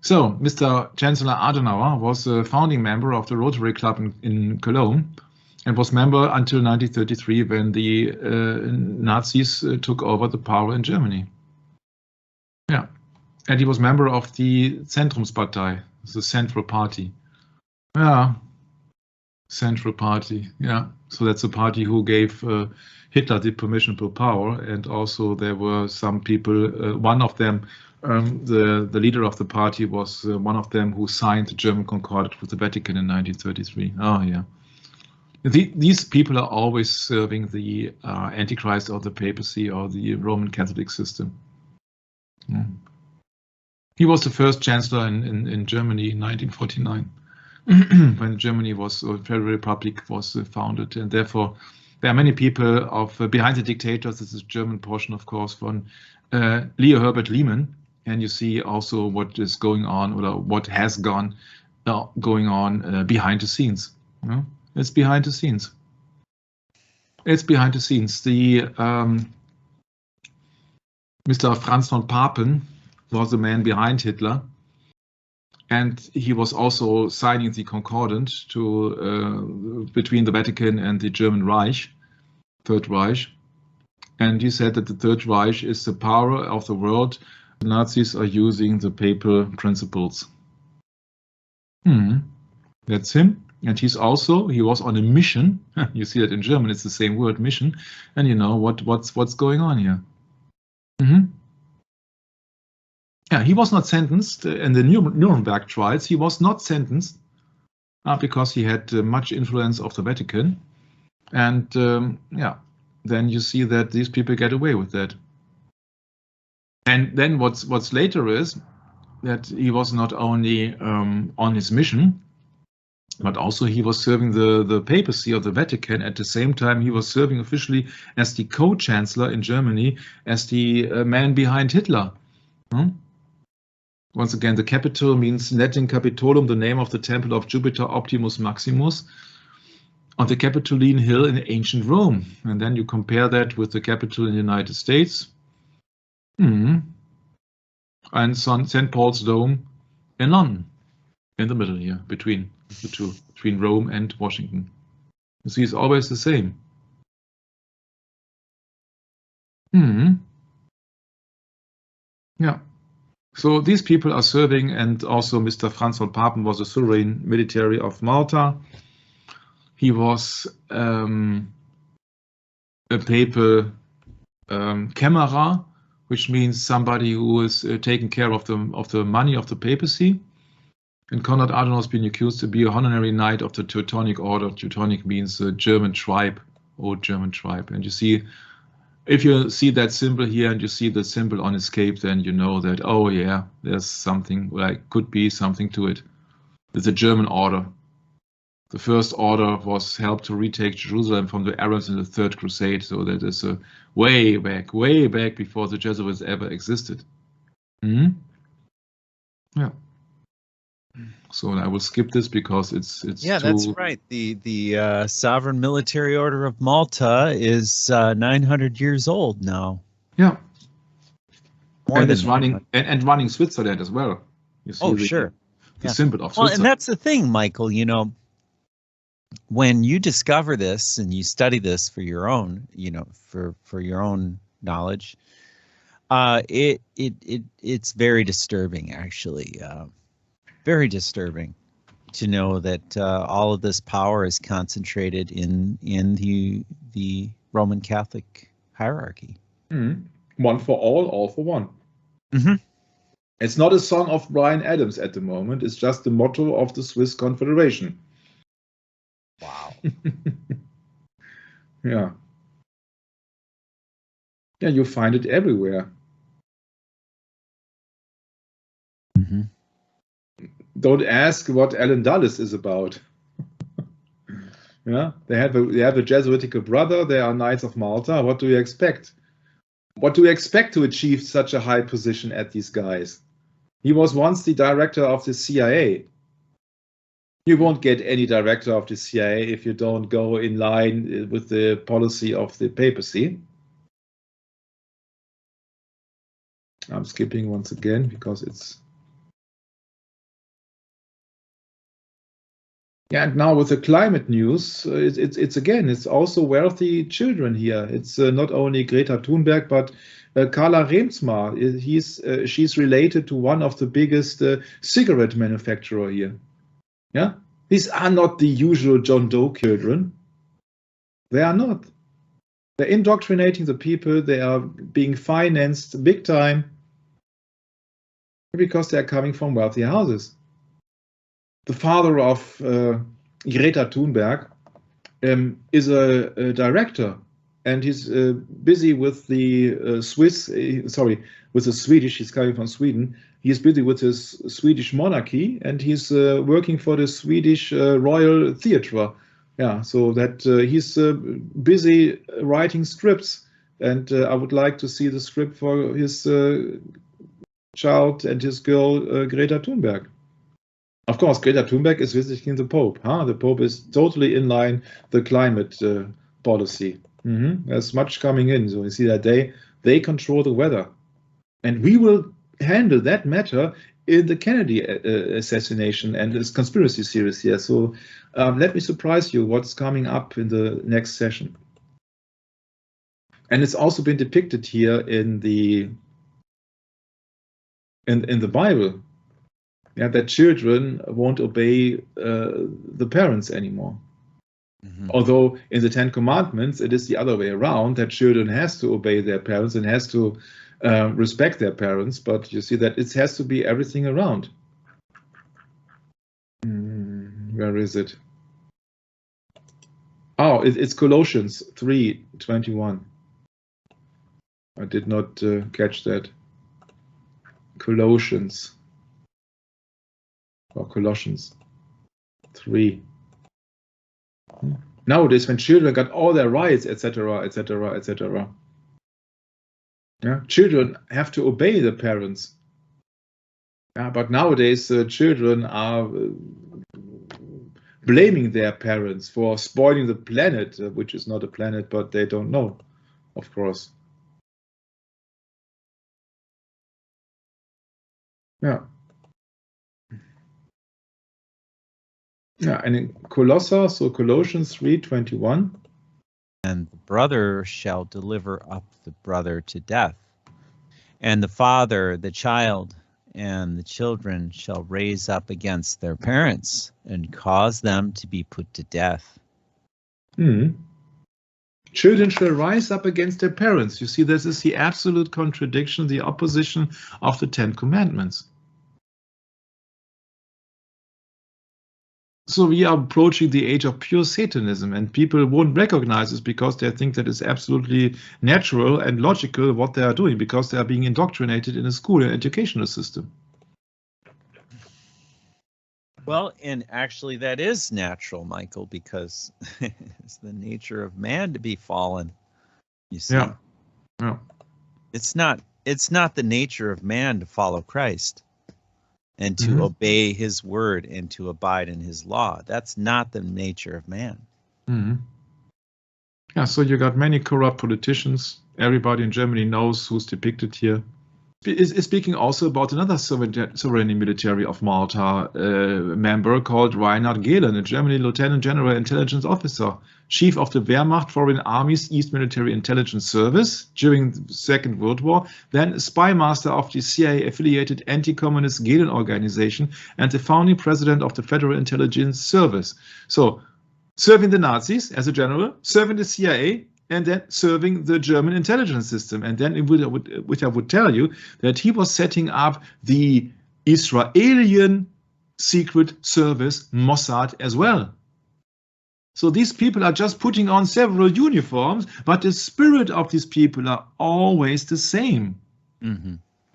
So Mr. Chancellor Adenauer was a founding member of the Rotary Club in Cologne, and was member until 1933, when the Nazis took over the power in Germany. Yeah, and he was member of the Zentrumspartei, the Central Party. Yeah, Central Party. Yeah, so that's a party who gave Hitler the permission to power, and also there were some people. One of them, the leader of the party, was one of them who signed the German Concordat with the Vatican in 1933. Oh yeah. These people are always serving the Antichrist or the papacy or the Roman Catholic system. Yeah. He was the first chancellor in Germany in 1949, when Germany was, or Federal Republic was founded, and therefore there are many people behind the dictators. This is German portion, of course, from Leo Herbert Lehman, and you see also what is going on, or what has going on behind the scenes. Yeah? It's behind the scenes. It's behind the scenes. The Mr. Franz von Papen was the man behind Hitler, and he was also signing the Concordat between the Vatican and the German Reich, Third Reich. And he said that the Third Reich is the power of the world. The Nazis are using the papal principles. That's him. And he was on a mission. You see that in German, it's the same word, mission. And you know what's going on here. Yeah, he was not sentenced in the Nuremberg trials. He was not sentenced because he had much influence of the Vatican. And then you see that these people get away with that. And then what's later is that he was not only on his mission, but also he was serving the papacy of the Vatican. At the same time, he was serving officially as the co-chancellor in Germany, as the man behind Hitler. Once again, the capital means Latin Capitolum, the name of the temple of Jupiter Optimus Maximus, on the Capitoline Hill in ancient Rome. And then you compare that with the Capitol in the United States. And St. Paul's Dome in London, in the middle here, between the two, between Rome and Washington. You see, it's always the same. Yeah. So these people are serving, and also Mr. Franz von Papen was a sovereign military of Malta. He was a papal camarera, which means somebody who is taking care of the money of the papacy. And Konrad Adenauer has been accused to be a honorary knight of the Teutonic Order. Teutonic means a German tribe, old German tribe. And you see, if you see that symbol here and you see the symbol on his cape, then you know that, oh yeah, there's something, like could be something to it. It's a German order. The first order was helped to retake Jerusalem from the Arabs in the Third Crusade. So that is way back before the Jesuits ever existed. Yeah. So I will skip this because it's yeah, that's right. The Sovereign Military Order of Malta is 900 years old now. Yeah, More and than it's running and running Switzerland as well. You see sure. The symbol of Switzerland. Well, and that's the thing, Michael. You know, when you discover this and you study this for your own, you know, for your own knowledge, it's very disturbing, actually. Very disturbing to know that all of this power is concentrated in the Roman Catholic hierarchy. One for all for one. It's not a song of Bryan Adams at the moment. It's just the motto of the Swiss Confederation. Wow. Yeah. Yeah, you find it everywhere. Don't ask what Alan Dulles is about. Yeah, they have a Jesuitical brother. They are Knights of Malta. What do you expect? What do you expect to achieve such a high position at these guys? He was once the director of the CIA. You won't get any director of the CIA if you don't go in line with the policy of the papacy. I'm skipping once again because it's... Yeah, and now with the climate news, it's also wealthy children here. It's not only Greta Thunberg, but Carla Reemtsma. She's related to one of the biggest cigarette manufacturer here. Yeah, these are not the usual John Doe children. They are not. They're indoctrinating the people. They are being financed big time because they are coming from wealthy houses. The father of Greta Thunberg is a director, and he's busy with the Swedish. He's coming from Sweden. He's busy with his Swedish monarchy, and he's working for the Swedish Royal Theatre. Yeah, so that he's busy writing scripts, and I would like to see the script for his child and his girl Greta Thunberg. Of course, Greta Thunberg is visiting the Pope. The Pope is totally in line the climate policy. There's much coming in. So you see that they control the weather. And we will handle that matter in the Kennedy assassination and this conspiracy series here. So let me surprise you what's coming up in the next session. And it's also been depicted here in the Bible. Yeah, that children won't obey the parents anymore. Although in the Ten Commandments, it is the other way around, that children has to obey their parents and has to respect their parents. But you see that it has to be everything around. Where is it? Oh, it's Colossians 3:21. I did not catch that. Colossians. Or Colossians 3. Nowadays, when children got all their rights, etc., etc., etc. Yeah, children have to obey the parents. Yeah, but nowadays children are blaming their parents for spoiling the planet, which is not a planet, but they don't know, of course. Yeah. Yeah, and in Colossians, so Colossians 3:21. And the brother shall deliver up the brother to death, and the father the child, and the children shall raise up against their parents and cause them to be put to death. Children shall rise up against their parents. You see, this is the absolute contradiction, the opposition of the Ten Commandments. So we are approaching the age of pure Satanism, and people won't recognize this because they think that it's absolutely natural and logical what they are doing, because they are being indoctrinated in a school and educational system. Well, and actually that is natural, Michael, because it's the nature of man to be fallen. You see, yeah. It's not the nature of man to follow Christ and to obey his word and to abide in his law. That's not the nature of man. Yeah, so you got many corrupt politicians. Everybody in Germany knows who's depicted here. Is speaking also about another sovereign military of Malta member called Reinhard Gillen, a German Lieutenant General Intelligence Officer, Chief of the Wehrmacht Foreign Army's East Military Intelligence Service during the Second World War, then Spy Master of the CIA-affiliated anti-communist Gillen organization, and the founding president of the Federal Intelligence Service. So, serving the Nazis as a general, serving the CIA, and then serving the German intelligence system. And then which I would tell you that he was setting up the Israeli secret service Mossad as well. So these people are just putting on several uniforms, but the spirit of these people are always the same.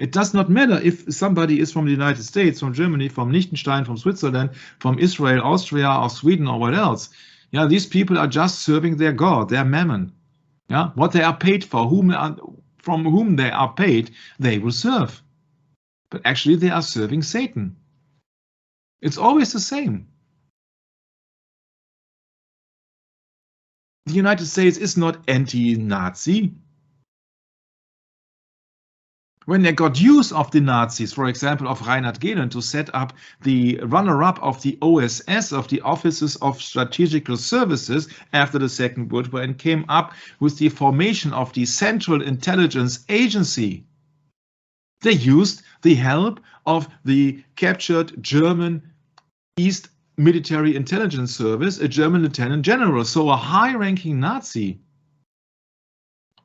It does not matter if somebody is from the United States, from Germany, from Liechtenstein, from Switzerland, from Israel, Austria, or Sweden, or what else. Yeah, these people are just serving their God, their mammon. Yeah, what they are paid for, from whom they are paid, they will serve. But actually, they are serving Satan. It's always the same. The United States is not anti-Nazi. When they got use of the Nazis, for example, of Reinhard Gillen, to set up the runner-up of the OSS, of the Offices of Strategical Services after the Second World War, and came up with the formation of the Central Intelligence Agency, they used the help of the captured German East Military Intelligence Service, a German lieutenant general, so a high-ranking Nazi.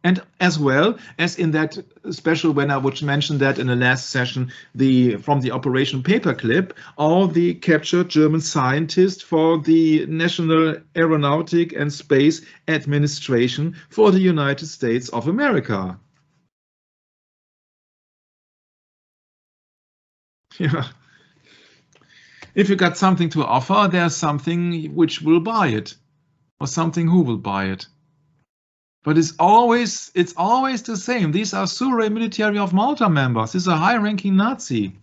And as well as in that special, when I would mention that in the last session, from the Operation Paperclip, all the captured German scientists for the National Aeronautic and Space Administration for the United States of America. Yeah. If you got something to offer, there's something which will buy it, or something who will buy it. But it's always the same. These are Sovereign Military of Malta members. This is a high-ranking Nazi.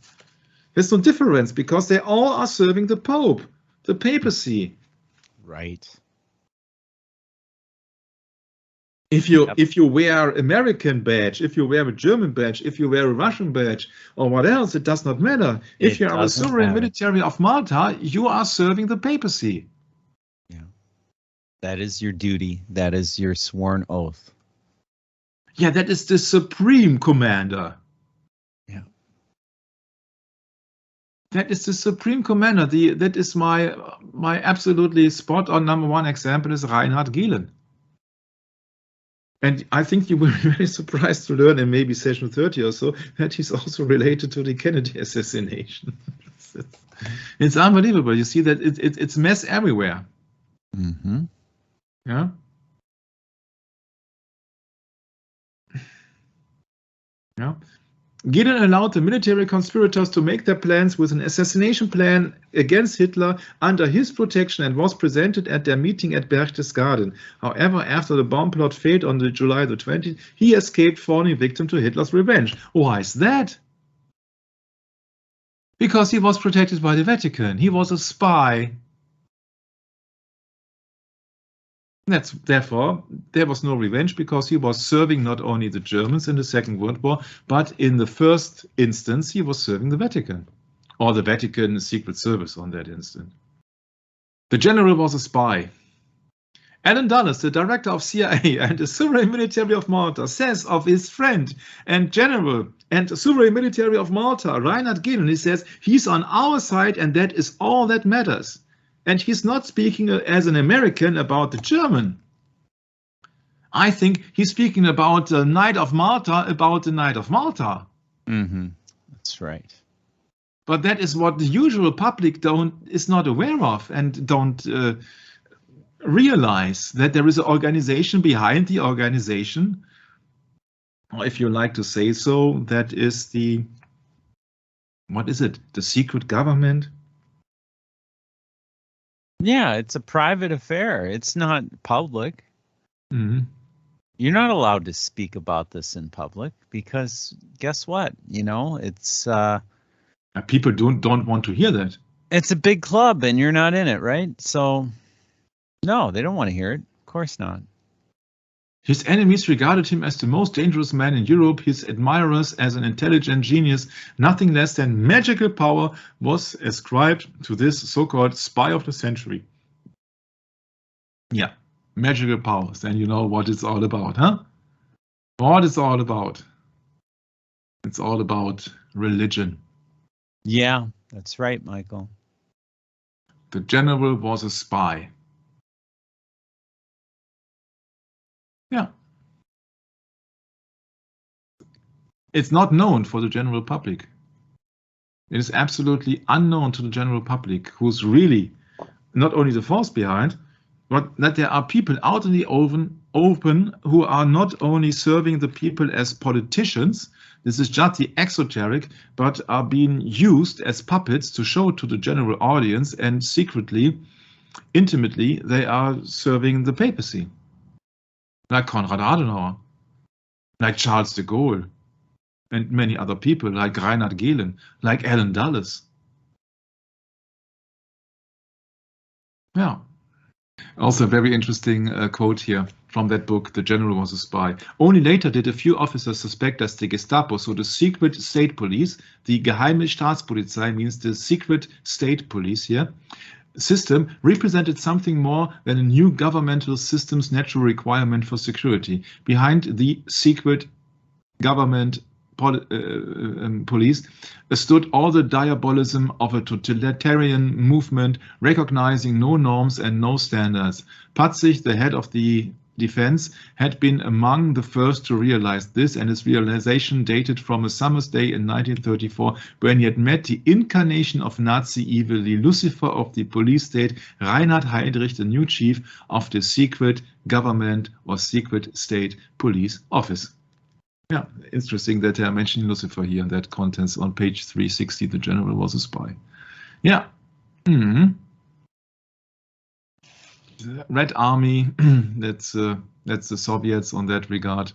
There's no difference because they all are serving the Pope, the papacy. Right. If you wear American badge, if you wear a German badge, if you wear a Russian badge, or what else, it does not matter. If you are a Sovereign Military of Malta, you are serving the papacy. That is your duty. That is your sworn oath. Yeah, that is the supreme commander. Yeah. That is the supreme commander. That is my absolutely spot on number one example is Reinhard Gillen. And I think you will be very surprised to learn in maybe session 30 or so that he's also related to the Kennedy assassination. It's unbelievable. You see that it's mess everywhere. Yeah. Yeah. Gillen allowed the military conspirators to make their plans with an assassination plan against Hitler under his protection and was presented at their meeting at Berchtesgaden. However, after the bomb plot failed on July the 20th, he escaped, falling victim to Hitler's revenge. Why is that? Because he was protected by the Vatican. He was a spy. Therefore, there was no revenge, because he was serving not only the Germans in the Second World War, but in the first instance, he was serving the Vatican, or the Vatican Secret Service on that instant. The general was a spy. Allen Dulles, the director of CIA and the Sovereign Military of Malta, says of his friend and general and Sovereign Military of Malta, Reinhard Gillen, he says he's on our side and that is all that matters. And he's not speaking as an American about the German. I think he's speaking about the Knight of Malta, about the Knight of Malta. Mm-hmm. That's right. But that is what the usual public is not aware of, and don't realize that there is an organization behind the organization, or if you like to say so, that is the, what is it? The secret government? Yeah, it's a private affair. It's not public. Mm-hmm. You're not allowed to speak about this in public because guess what? You know, it's people don't want to hear that. It's a big club and you're not in it, right? So no, they don't want to hear it. Of course not. His enemies regarded him as the most dangerous man in Europe, his admirers as an intelligent genius. Nothing less than magical power was ascribed to this so-called spy of the century. Yeah, magical powers. And you know what it's all about, huh? What it's all about. It's all about religion. Yeah, that's right, Michael. The general was a spy. Yeah. It's not known for the general public. It is absolutely unknown to the general public who's really not only the force behind, but that there are people out in the open who are not only serving the people as politicians, this is just the exoteric, but are being used as puppets to show to the general audience, and secretly, intimately, they are serving the papacy. Like Konrad Adenauer, like Charles de Gaulle, and many other people, like Reinhard Gillen, like Allen Dulles. Yeah. Also a very interesting quote here from that book, The General Was a Spy. Only later did a few officers suspect that the Gestapo, so the secret state police, the Geheime Staatspolizei means the secret state police here, system represented something more than a new governmental system's natural requirement for security. Behind the secret government police stood all the diabolism of a totalitarian movement, recognizing no norms and no standards. Patzig, the head of the defense, had been among the first to realize this, and his realization dated from a summer's day in 1934 when he had met the incarnation of Nazi evil, the Lucifer of the police state, Reinhard Heydrich, the new chief of the secret government or secret state police office. Yeah, interesting that they are mentioning Lucifer here, and that contents on page 360, the general was a spy. Yeah. Mm-hmm. Red Army, that's the Soviets on that regard.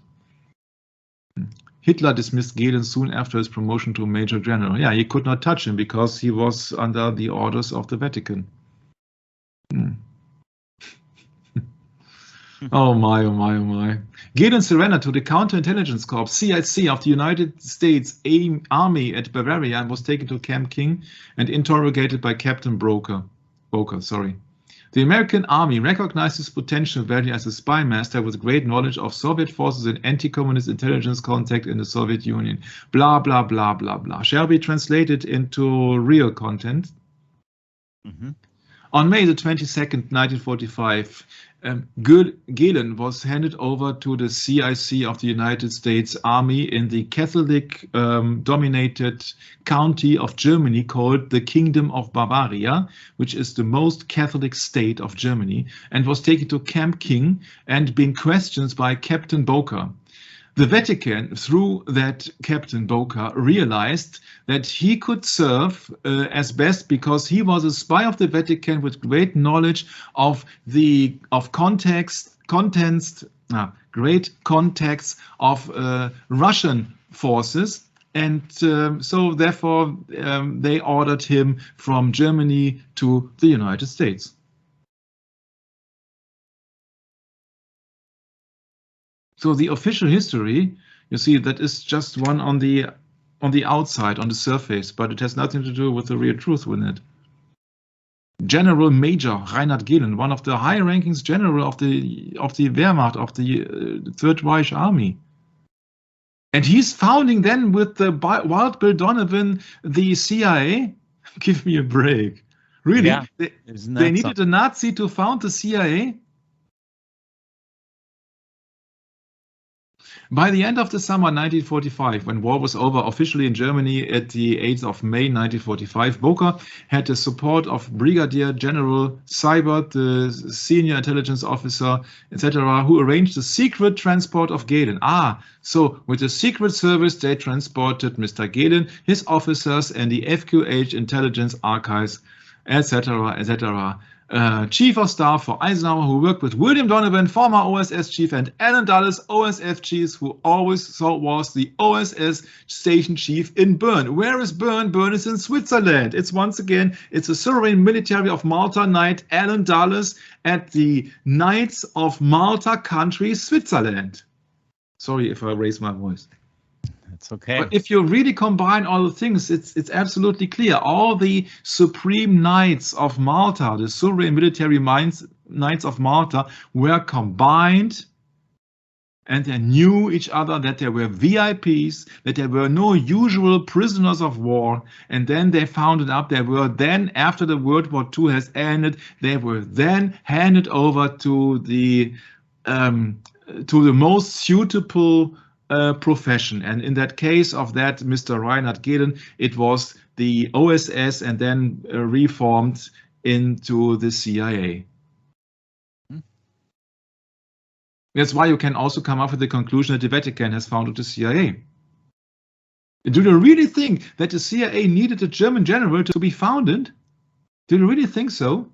Hitler dismissed Gehlen soon after his promotion to Major General. Yeah, he could not touch him because he was under the orders of the Vatican. Oh my, oh my, oh my. Gehlen surrendered to the Counterintelligence Corps, CIC, of the United States Army at Bavaria and was taken to Camp King and interrogated by Captain Boker. The American Army recognized his potential value as a spy master with great knowledge of Soviet forces and anti-communist intelligence contact in the Soviet Union. Blah, blah, blah, blah, blah. Shall be translated into real content. Mm-hmm. On May the 22nd, 1945, Gehlen was handed over to the CIC of the United States Army in the Catholic-dominated county of Germany called the Kingdom of Bavaria, which is the most Catholic state of Germany, and was taken to Camp King and been questioned by Captain Boker. The Vatican, through that Captain Boker, realized that he could serve as best because he was a spy of the Vatican with great knowledge of great contexts of Russian forces And so therefore they ordered him from Germany to the United States. So the official history, you see, that is just one on the outside, on the surface, but it has nothing to do with the real truth with it. General Major Reinhard Gillen, one of the high-ranking general of the Wehrmacht, of the Third Reich Army. And he's founding then with the Wild Bill Donovan the CIA. Give me a break. Really? Yeah. They needed a Nazi to found the CIA? By the end of the summer 1945, when war was over officially in Germany at the 8th of May 1945, Boker had the support of Brigadier General Seibert, the senior intelligence officer, etc., who arranged the secret transport of Gehlen. So with the Secret Service, they transported Mr. Gehlen, his officers, and the FQH intelligence archives, etc., etc. Chief of Staff for Eisenhower, who worked with William Donovan, former OSS chief, and Alan Dulles, OSS chief, who always was the OSS station chief in Bern. Where is Bern? Bern is in Switzerland. It's once again, it's a sovereign military of Malta Knight Alan Dulles at the Knights of Malta country, Switzerland. Sorry if I raise my voice. It's okay. But if you really combine all the things, it's absolutely clear. All the supreme knights of Malta, the sovereign military knights of Malta, were combined, and they knew each other, that they were VIPs, that there were no usual prisoners of war. And then they found it up. They were then, after the World War II has ended, they were then handed over to the most suitable profession. And in that case of that Mr. Reinhard Gillen, it was the OSS, and then reformed into the CIA. That's why you can also come up with the conclusion that the Vatican has founded the CIA. Do you really think that the CIA needed a German general to be founded? Do you really think so?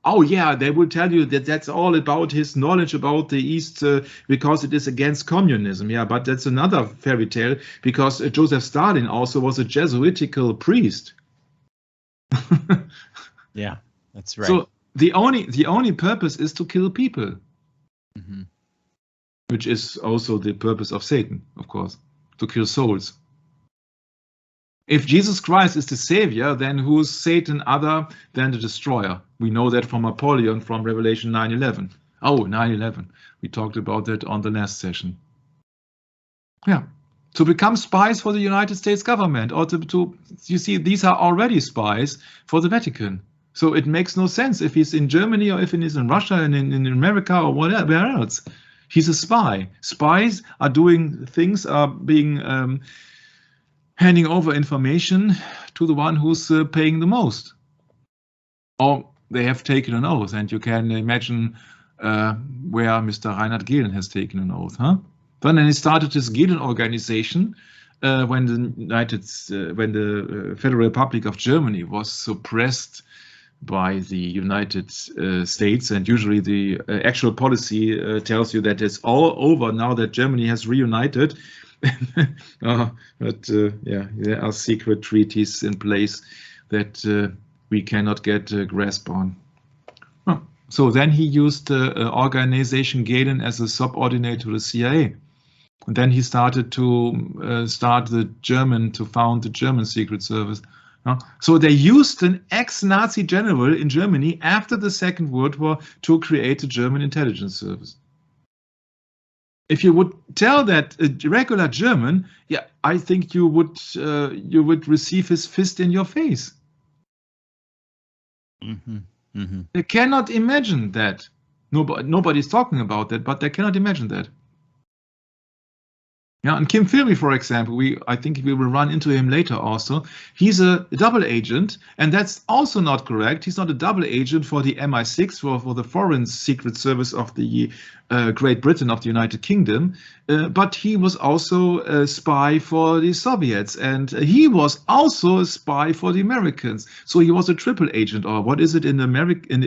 Oh yeah, they will tell you that that's all about his knowledge about the East because it is against communism. Yeah, but that's another fairy tale, because Joseph Stalin also was a Jesuitical priest. Yeah, that's right. So the only purpose is to kill people, which is also the purpose of Satan, of course, to kill souls. If Jesus Christ is the savior, then who's Satan other than the destroyer? We know that from Apollyon, from Revelation 9:11. Oh, 9:11. We talked about that on the last session. Yeah. To become spies for the United States government, or you see, these are already spies for the Vatican. So it makes no sense if he's in Germany or if he's in Russia and in America or whatever else. He's a spy. Spies are doing things, are being handing over information to the one who's paying the most. Or they have taken an oath, and you can imagine where Mr. Reinhard Gillen has taken an oath, huh? Then he started his Gillen organization when the Federal Republic of Germany was suppressed by the United States, and usually the actual policy tells you that it's all over now that Germany has reunited. But yeah, there are secret treaties in place that we cannot get a grasp on. So then he used organization Gehlen as a subordinate to the CIA. And then he started to found the German Secret Service. So they used an ex-Nazi general in Germany after the Second World War to create a German intelligence service. If you would tell that a regular German, yeah, I think you would receive his fist in your face. They cannot imagine that. Nobody's talking about that, but they cannot imagine that. Yeah, and Kim Philby, for example, I think we will run into him later also. He's a double agent, and that's also not correct. He's not a double agent for the MI6, for the Foreign Secret Service of the Great Britain, of the United Kingdom, but he was also a spy for the Soviets, and he was also a spy for the Americans. So he was a triple agent, or what is it in the American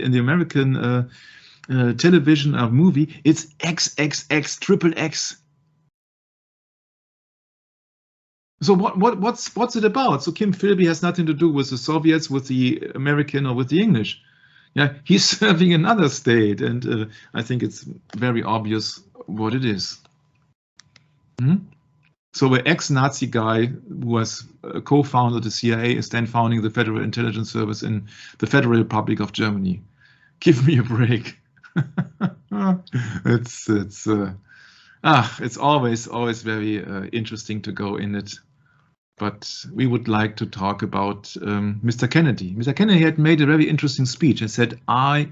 television movie? It's XXX, triple X. So what's it about? So Kim Philby has nothing to do with the Soviets, with the American, or with the English. Yeah, he's serving another state, and I think it's very obvious what it is. So an ex-Nazi guy who was a co-founder of the CIA is then founding the Federal Intelligence Service in the Federal Republic of Germany. Give me a break. It's always very interesting to go in it. But we would like to talk about Mr. Kennedy. Mr. Kennedy had made a very interesting speech and said,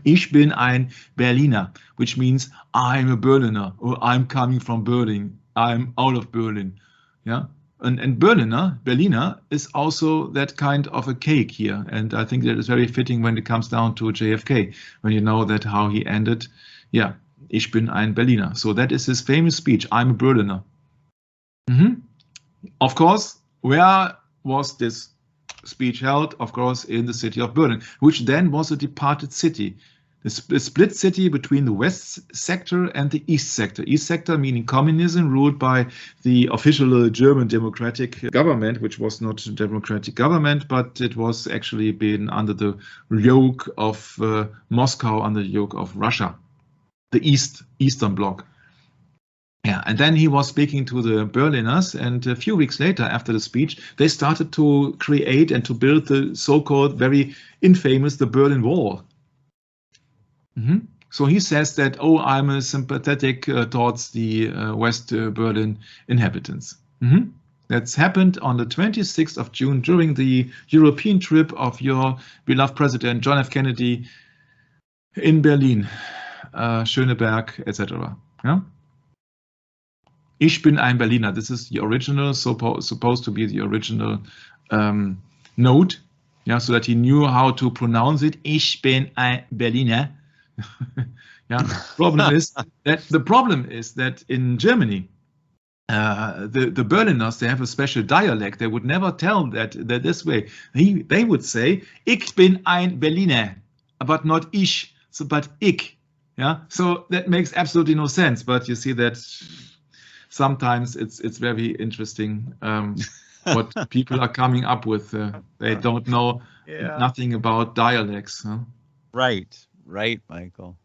Ich bin ein Berliner, which means I'm a Berliner, or I'm coming from Berlin, I'm out of Berlin. Yeah, and Berliner is also that kind of a cake here, and I think that is very fitting when it comes down to JFK, when you know that how he ended. Yeah, Ich bin ein Berliner. So that is his famous speech, I'm a Berliner. Of course, where was this speech held? Of course, in the city of Berlin, which then was a departed city. The split city between the west sector and the east sector. East sector meaning communism, ruled by the official German democratic government, which was not a democratic government, but it was actually been under the yoke of Moscow, under the yoke of Russia, the Eastern Bloc. Yeah, and then he was speaking to the Berliners, and a few weeks later, after the speech, they started to create and to build the so-called very infamous the Berlin Wall. So he says that, oh, I'm sympathetic towards the West Berlin inhabitants. That's happened on the 26th of June during the European trip of your beloved President John F. Kennedy in Berlin, Schöneberg, etc. Yeah? Ich bin ein Berliner. This is the original, supposed to be the original note, yeah, so that he knew how to pronounce it. Ich bin ein Berliner. Yeah. The problem is that in Germany, the Berliners, they have a special dialect. They would never tell that this way. They would say, Ich bin ein Berliner, but not ich, but ich. Yeah. So that makes absolutely no sense. But you see that sometimes it's very interesting what people are coming up with. They don't know nothing about dialects. Huh? Right, Michael.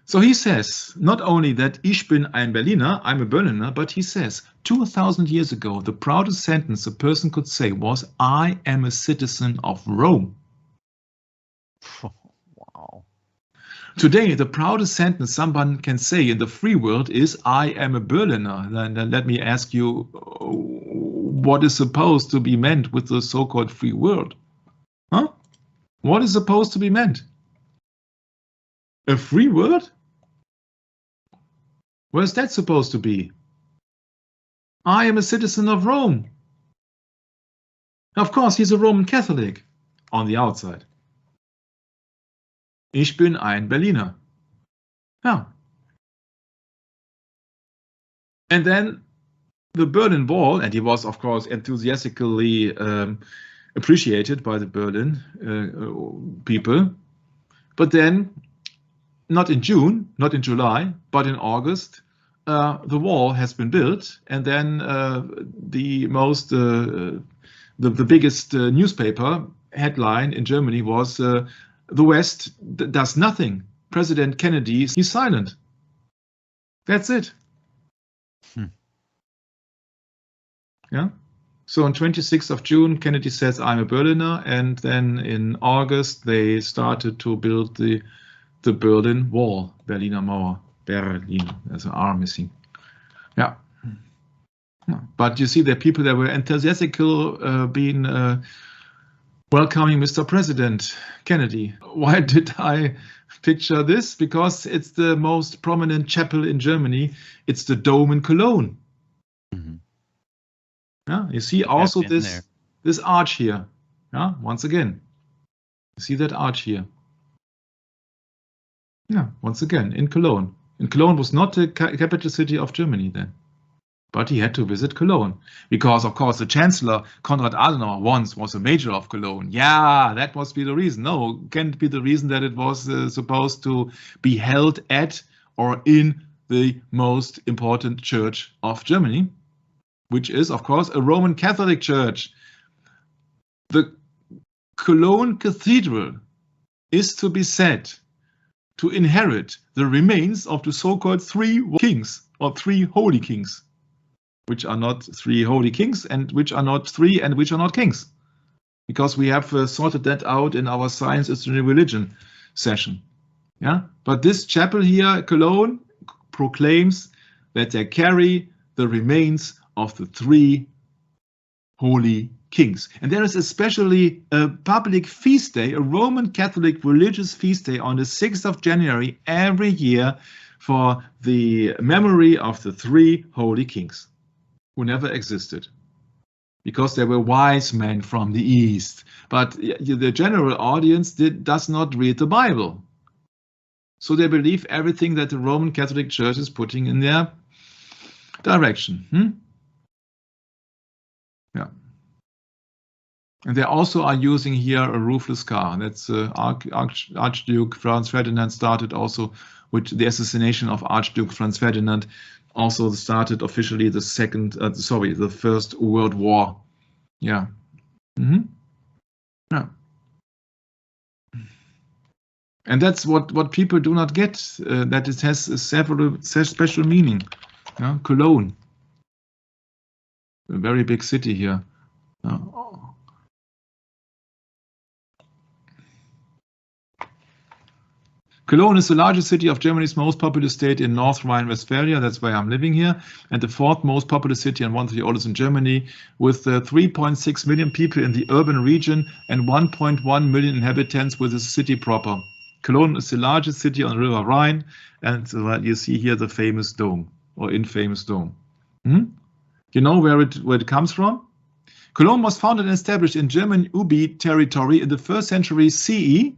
So he says not only that Ich bin ein Berliner, I'm a Berliner, but he says 2000 years ago, the proudest sentence a person could say was, I am a citizen of Rome. Wow. Today, the proudest sentence someone can say in the free world is, I am a Berliner. Then let me ask you, what is supposed to be meant with the so-called free world? Huh? What is supposed to be meant? A free world? Where is that supposed to be? I am a citizen of Rome. Of course, he's a Roman Catholic on the outside. Ich bin ein Berliner. Yeah. And then the Berlin Wall, and he was, of course, enthusiastically appreciated by the Berlin people. But then, not in June, not in July, but in August, the wall has been built, and then the biggest newspaper headline in Germany was the West does nothing. President Kennedy, he's silent. That's it. Yeah. So on 26th of June, Kennedy says, I'm a Berliner, and then in August they started to build the Berlin Wall, Berliner Mauer, Berlin. There's an R missing. Yeah. But you see, there are people that were enthusiastic being welcoming Mr. President Kennedy. Why did I picture this? Because it's the most prominent chapel in Germany. It's the Dome in Cologne. Yeah, you see also this arch here. Yeah, once again, you see that arch here. Yeah, once again in Cologne. And Cologne was not the capital city of Germany then, but he had to visit Cologne because, of course, the Chancellor Konrad Adenauer once was a major of Cologne. Yeah, that must be the reason. No, can't be the reason that it was supposed to be held at or in the most important church of Germany. which is, of course, a Roman Catholic church. The Cologne Cathedral is to be said to inherit the remains of the so-called three kings, or three holy kings, which are not three holy kings, and which are not three, and which are not kings. Because we have sorted that out in our Science is the New Religion session. Yeah, but this chapel here, Cologne, proclaims that they carry the remains of the three holy kings. And there is especially a public feast day, a Roman Catholic religious feast day on the 6th of January every year for the memory of the three holy kings who never existed. Because they were wise men from the East. But the general audience does not read the Bible. So they believe everything that the Roman Catholic Church is putting in their direction. Yeah. And they also are using here a roofless car. That's Archduke Franz Ferdinand started also with the assassination of Archduke Franz Ferdinand. Also started officially the First World War. Yeah. Yeah. And that's what people do not get, that it has a special meaning. Yeah? Cologne, a very big city here. Cologne is the largest city of Germany's most populous state in North Rhine-Westphalia. That's why I'm living here. And the fourth most populous city and one of the oldest in Germany, with 3.6 million people in the urban region and 1.1 million inhabitants with the city proper. Cologne is the largest city on the River Rhine, and you see here the famous dome, or infamous dome. You know where it comes from? Cologne was founded and established in German Ubi territory in the 1st century CE.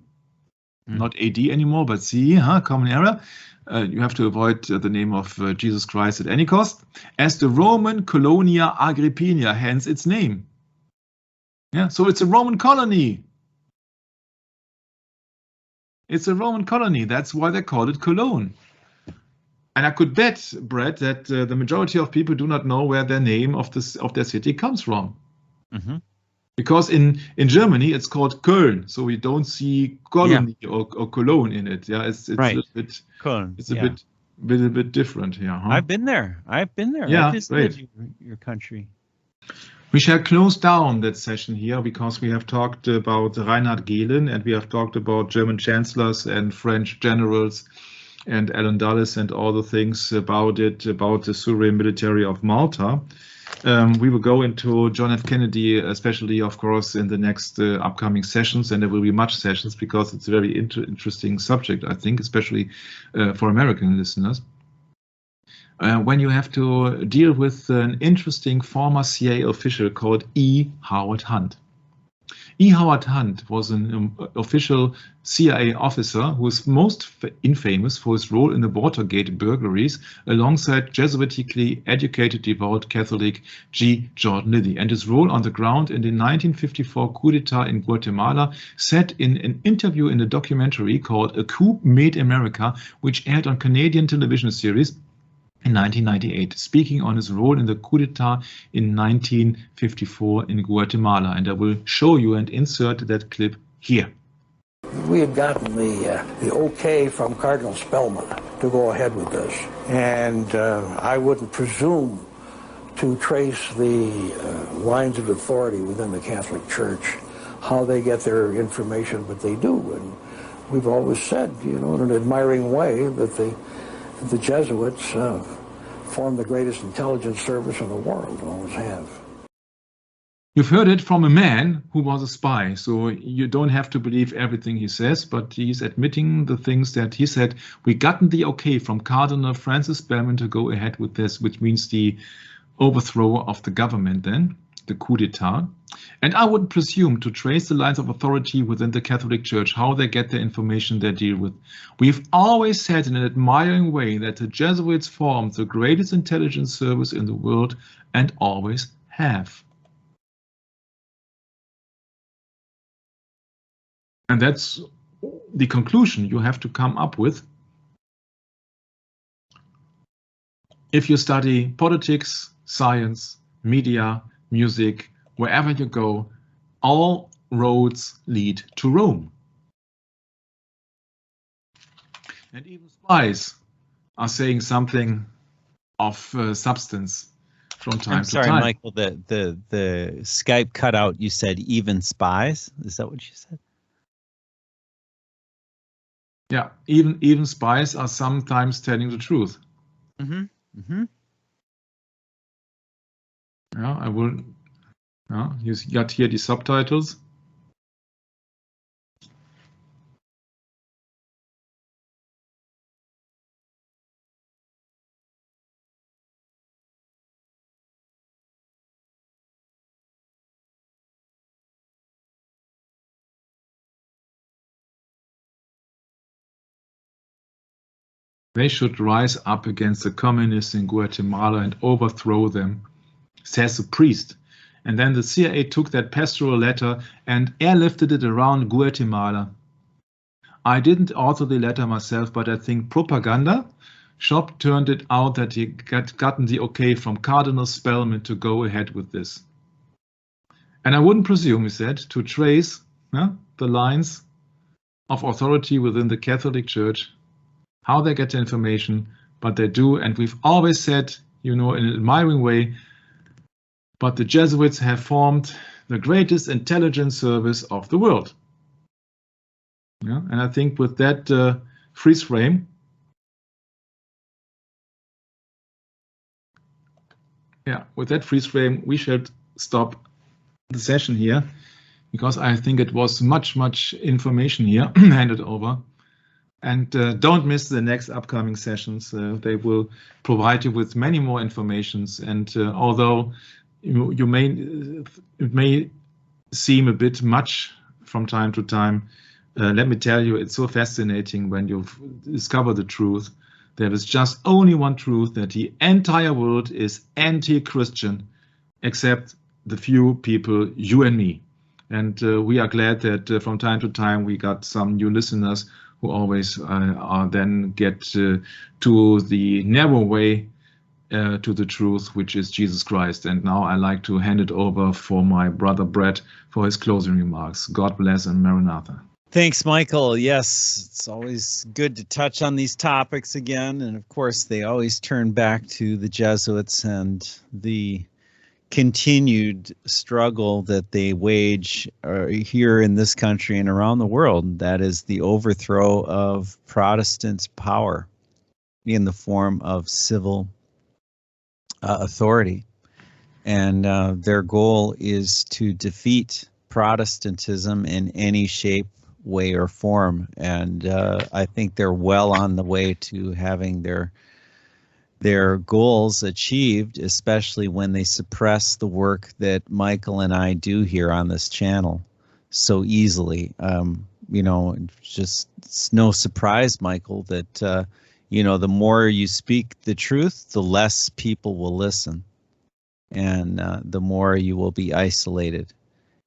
Not AD anymore, but CE, common era. You have to avoid the name of Jesus Christ at any cost. As the Roman Colonia Agrippina, hence its name. Yeah, so it's a Roman colony. It's a Roman colony. That's why they call it Cologne. And I could bet, Brett, that the majority of people do not know where their name of their city comes from. Because in Germany it's called Köln, so we don't see colony or Cologne in it. Yeah, it's right. A bit Köln. It's a bit different here. I've been there. Yeah, I visited your country. We shall close down that session here because we have talked about Reinhard Gillen and we have talked about German chancellors and French generals and Allen Dulles and all the things about the Supreme Military of Malta. We will go into John F. Kennedy, especially, of course, in the next upcoming sessions, and there will be much sessions because it's a very interesting subject, I think, especially for American listeners. When you have to deal with an interesting former CIA official called E. Howard Hunt. E. Howard Hunt was an official CIA officer who is most infamous for his role in the Watergate burglaries alongside Jesuitically educated devout Catholic G. Jordan Liddy, and his role on the ground in the 1954 coup d'etat in Guatemala, said in an interview in a documentary called A Coup Made America, which aired on Canadian television series in 1998, speaking on his role in the coup d'etat in 1954 in Guatemala. And I will show you and insert that clip here. We had gotten the okay from Cardinal Spellman to go ahead with this. And I wouldn't presume to trace the lines of authority within the Catholic Church, how they get their information, but they do. And we've always said, you know, in an admiring way, that the Jesuits form the greatest intelligence service in the world, always have. You've heard it from a man who was a spy, so you don't have to believe everything he says, but he's admitting the things that he said. We gotten the okay from Cardinal Francis Spellman to go ahead with this, which means the overthrow of the government then, the coup d'etat. And I would presume to trace the lines of authority within the Catholic Church, how they get the information they deal with. We've always said in an admiring way that the Jesuits formed the greatest intelligence service in the world and always have. And that's the conclusion you have to come up with if you study politics, science, media, music, wherever you go, all roads lead to Rome. And even spies are saying something of substance from time to time. I'm sorry, Michael, the Skype cut out. You said even spies? Is that what you said? Yeah, even spies are sometimes telling the truth. Mm-hmm. Mm-hmm. Yeah, I will. Yeah, you got here the subtitles. They should rise up against the communists in Guatemala and overthrow them, says the priest. And then the CIA took that pastoral letter and airlifted it around Guatemala. I didn't author the letter myself, but I think propaganda shop turned it out that he gotten the okay from Cardinal Spellman to go ahead with this. And I wouldn't presume, he said, to trace the lines of authority within the Catholic Church, how they get the information, but they do. And we've always said, in an admiring way, but the Jesuits have formed the greatest intelligence service of the world. Yeah, and I think with that freeze frame, we should stop the session here, because I think it was much information here handed over. And don't miss the next upcoming sessions. They will provide you with many more informations. And although it may seem a bit much from time to time, let me tell you, it's so fascinating when you discover the truth. There is just only one truth, that the entire world is anti-Christian, except the few people, you and me. And we are glad that from time to time we got some new listeners who always then get to the narrow way to the truth, which is Jesus Christ. And now I like to hand it over for my brother Brett for his closing remarks. God bless and Maranatha. Thanks, Michael. Yes, it's always good to touch on these topics again. And of course, they always turn back to the Jesuits and the continued struggle that they wage here in this country and around the world. That is the overthrow of Protestant power in the form of civil authority. And their goal is to defeat Protestantism in any shape, way, or form. And I think they're well on the way to having their goals achieved, especially when they suppress the work that Michael and I do here on this channel so easily. It's no surprise, Michael, that, the more you speak the truth, the less people will listen, and the more you will be isolated.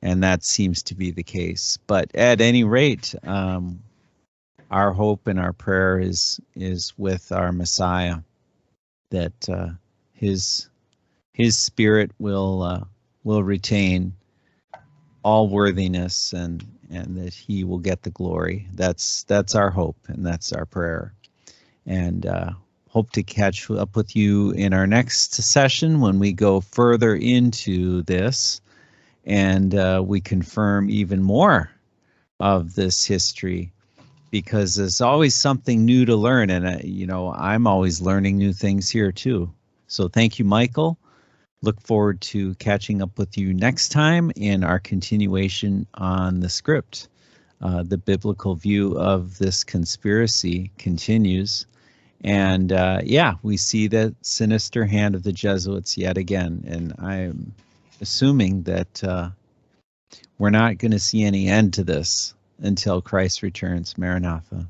And that seems to be the case. But at any rate, our hope and our prayer is with our Messiah, that his spirit will retain all worthiness, and that he will get the glory. That's our hope, and that's our prayer. And hope to catch up with you in our next session when we go further into this, and we confirm even more of this history, because there's always something new to learn, and I'm always learning new things here too. So thank you, Michael. Look forward to catching up with you next time in our continuation on the script. The biblical view of this conspiracy continues, and we see that sinister hand of the Jesuits yet again, and I'm assuming that we're not going to see any end to this until Christ returns. Maranatha.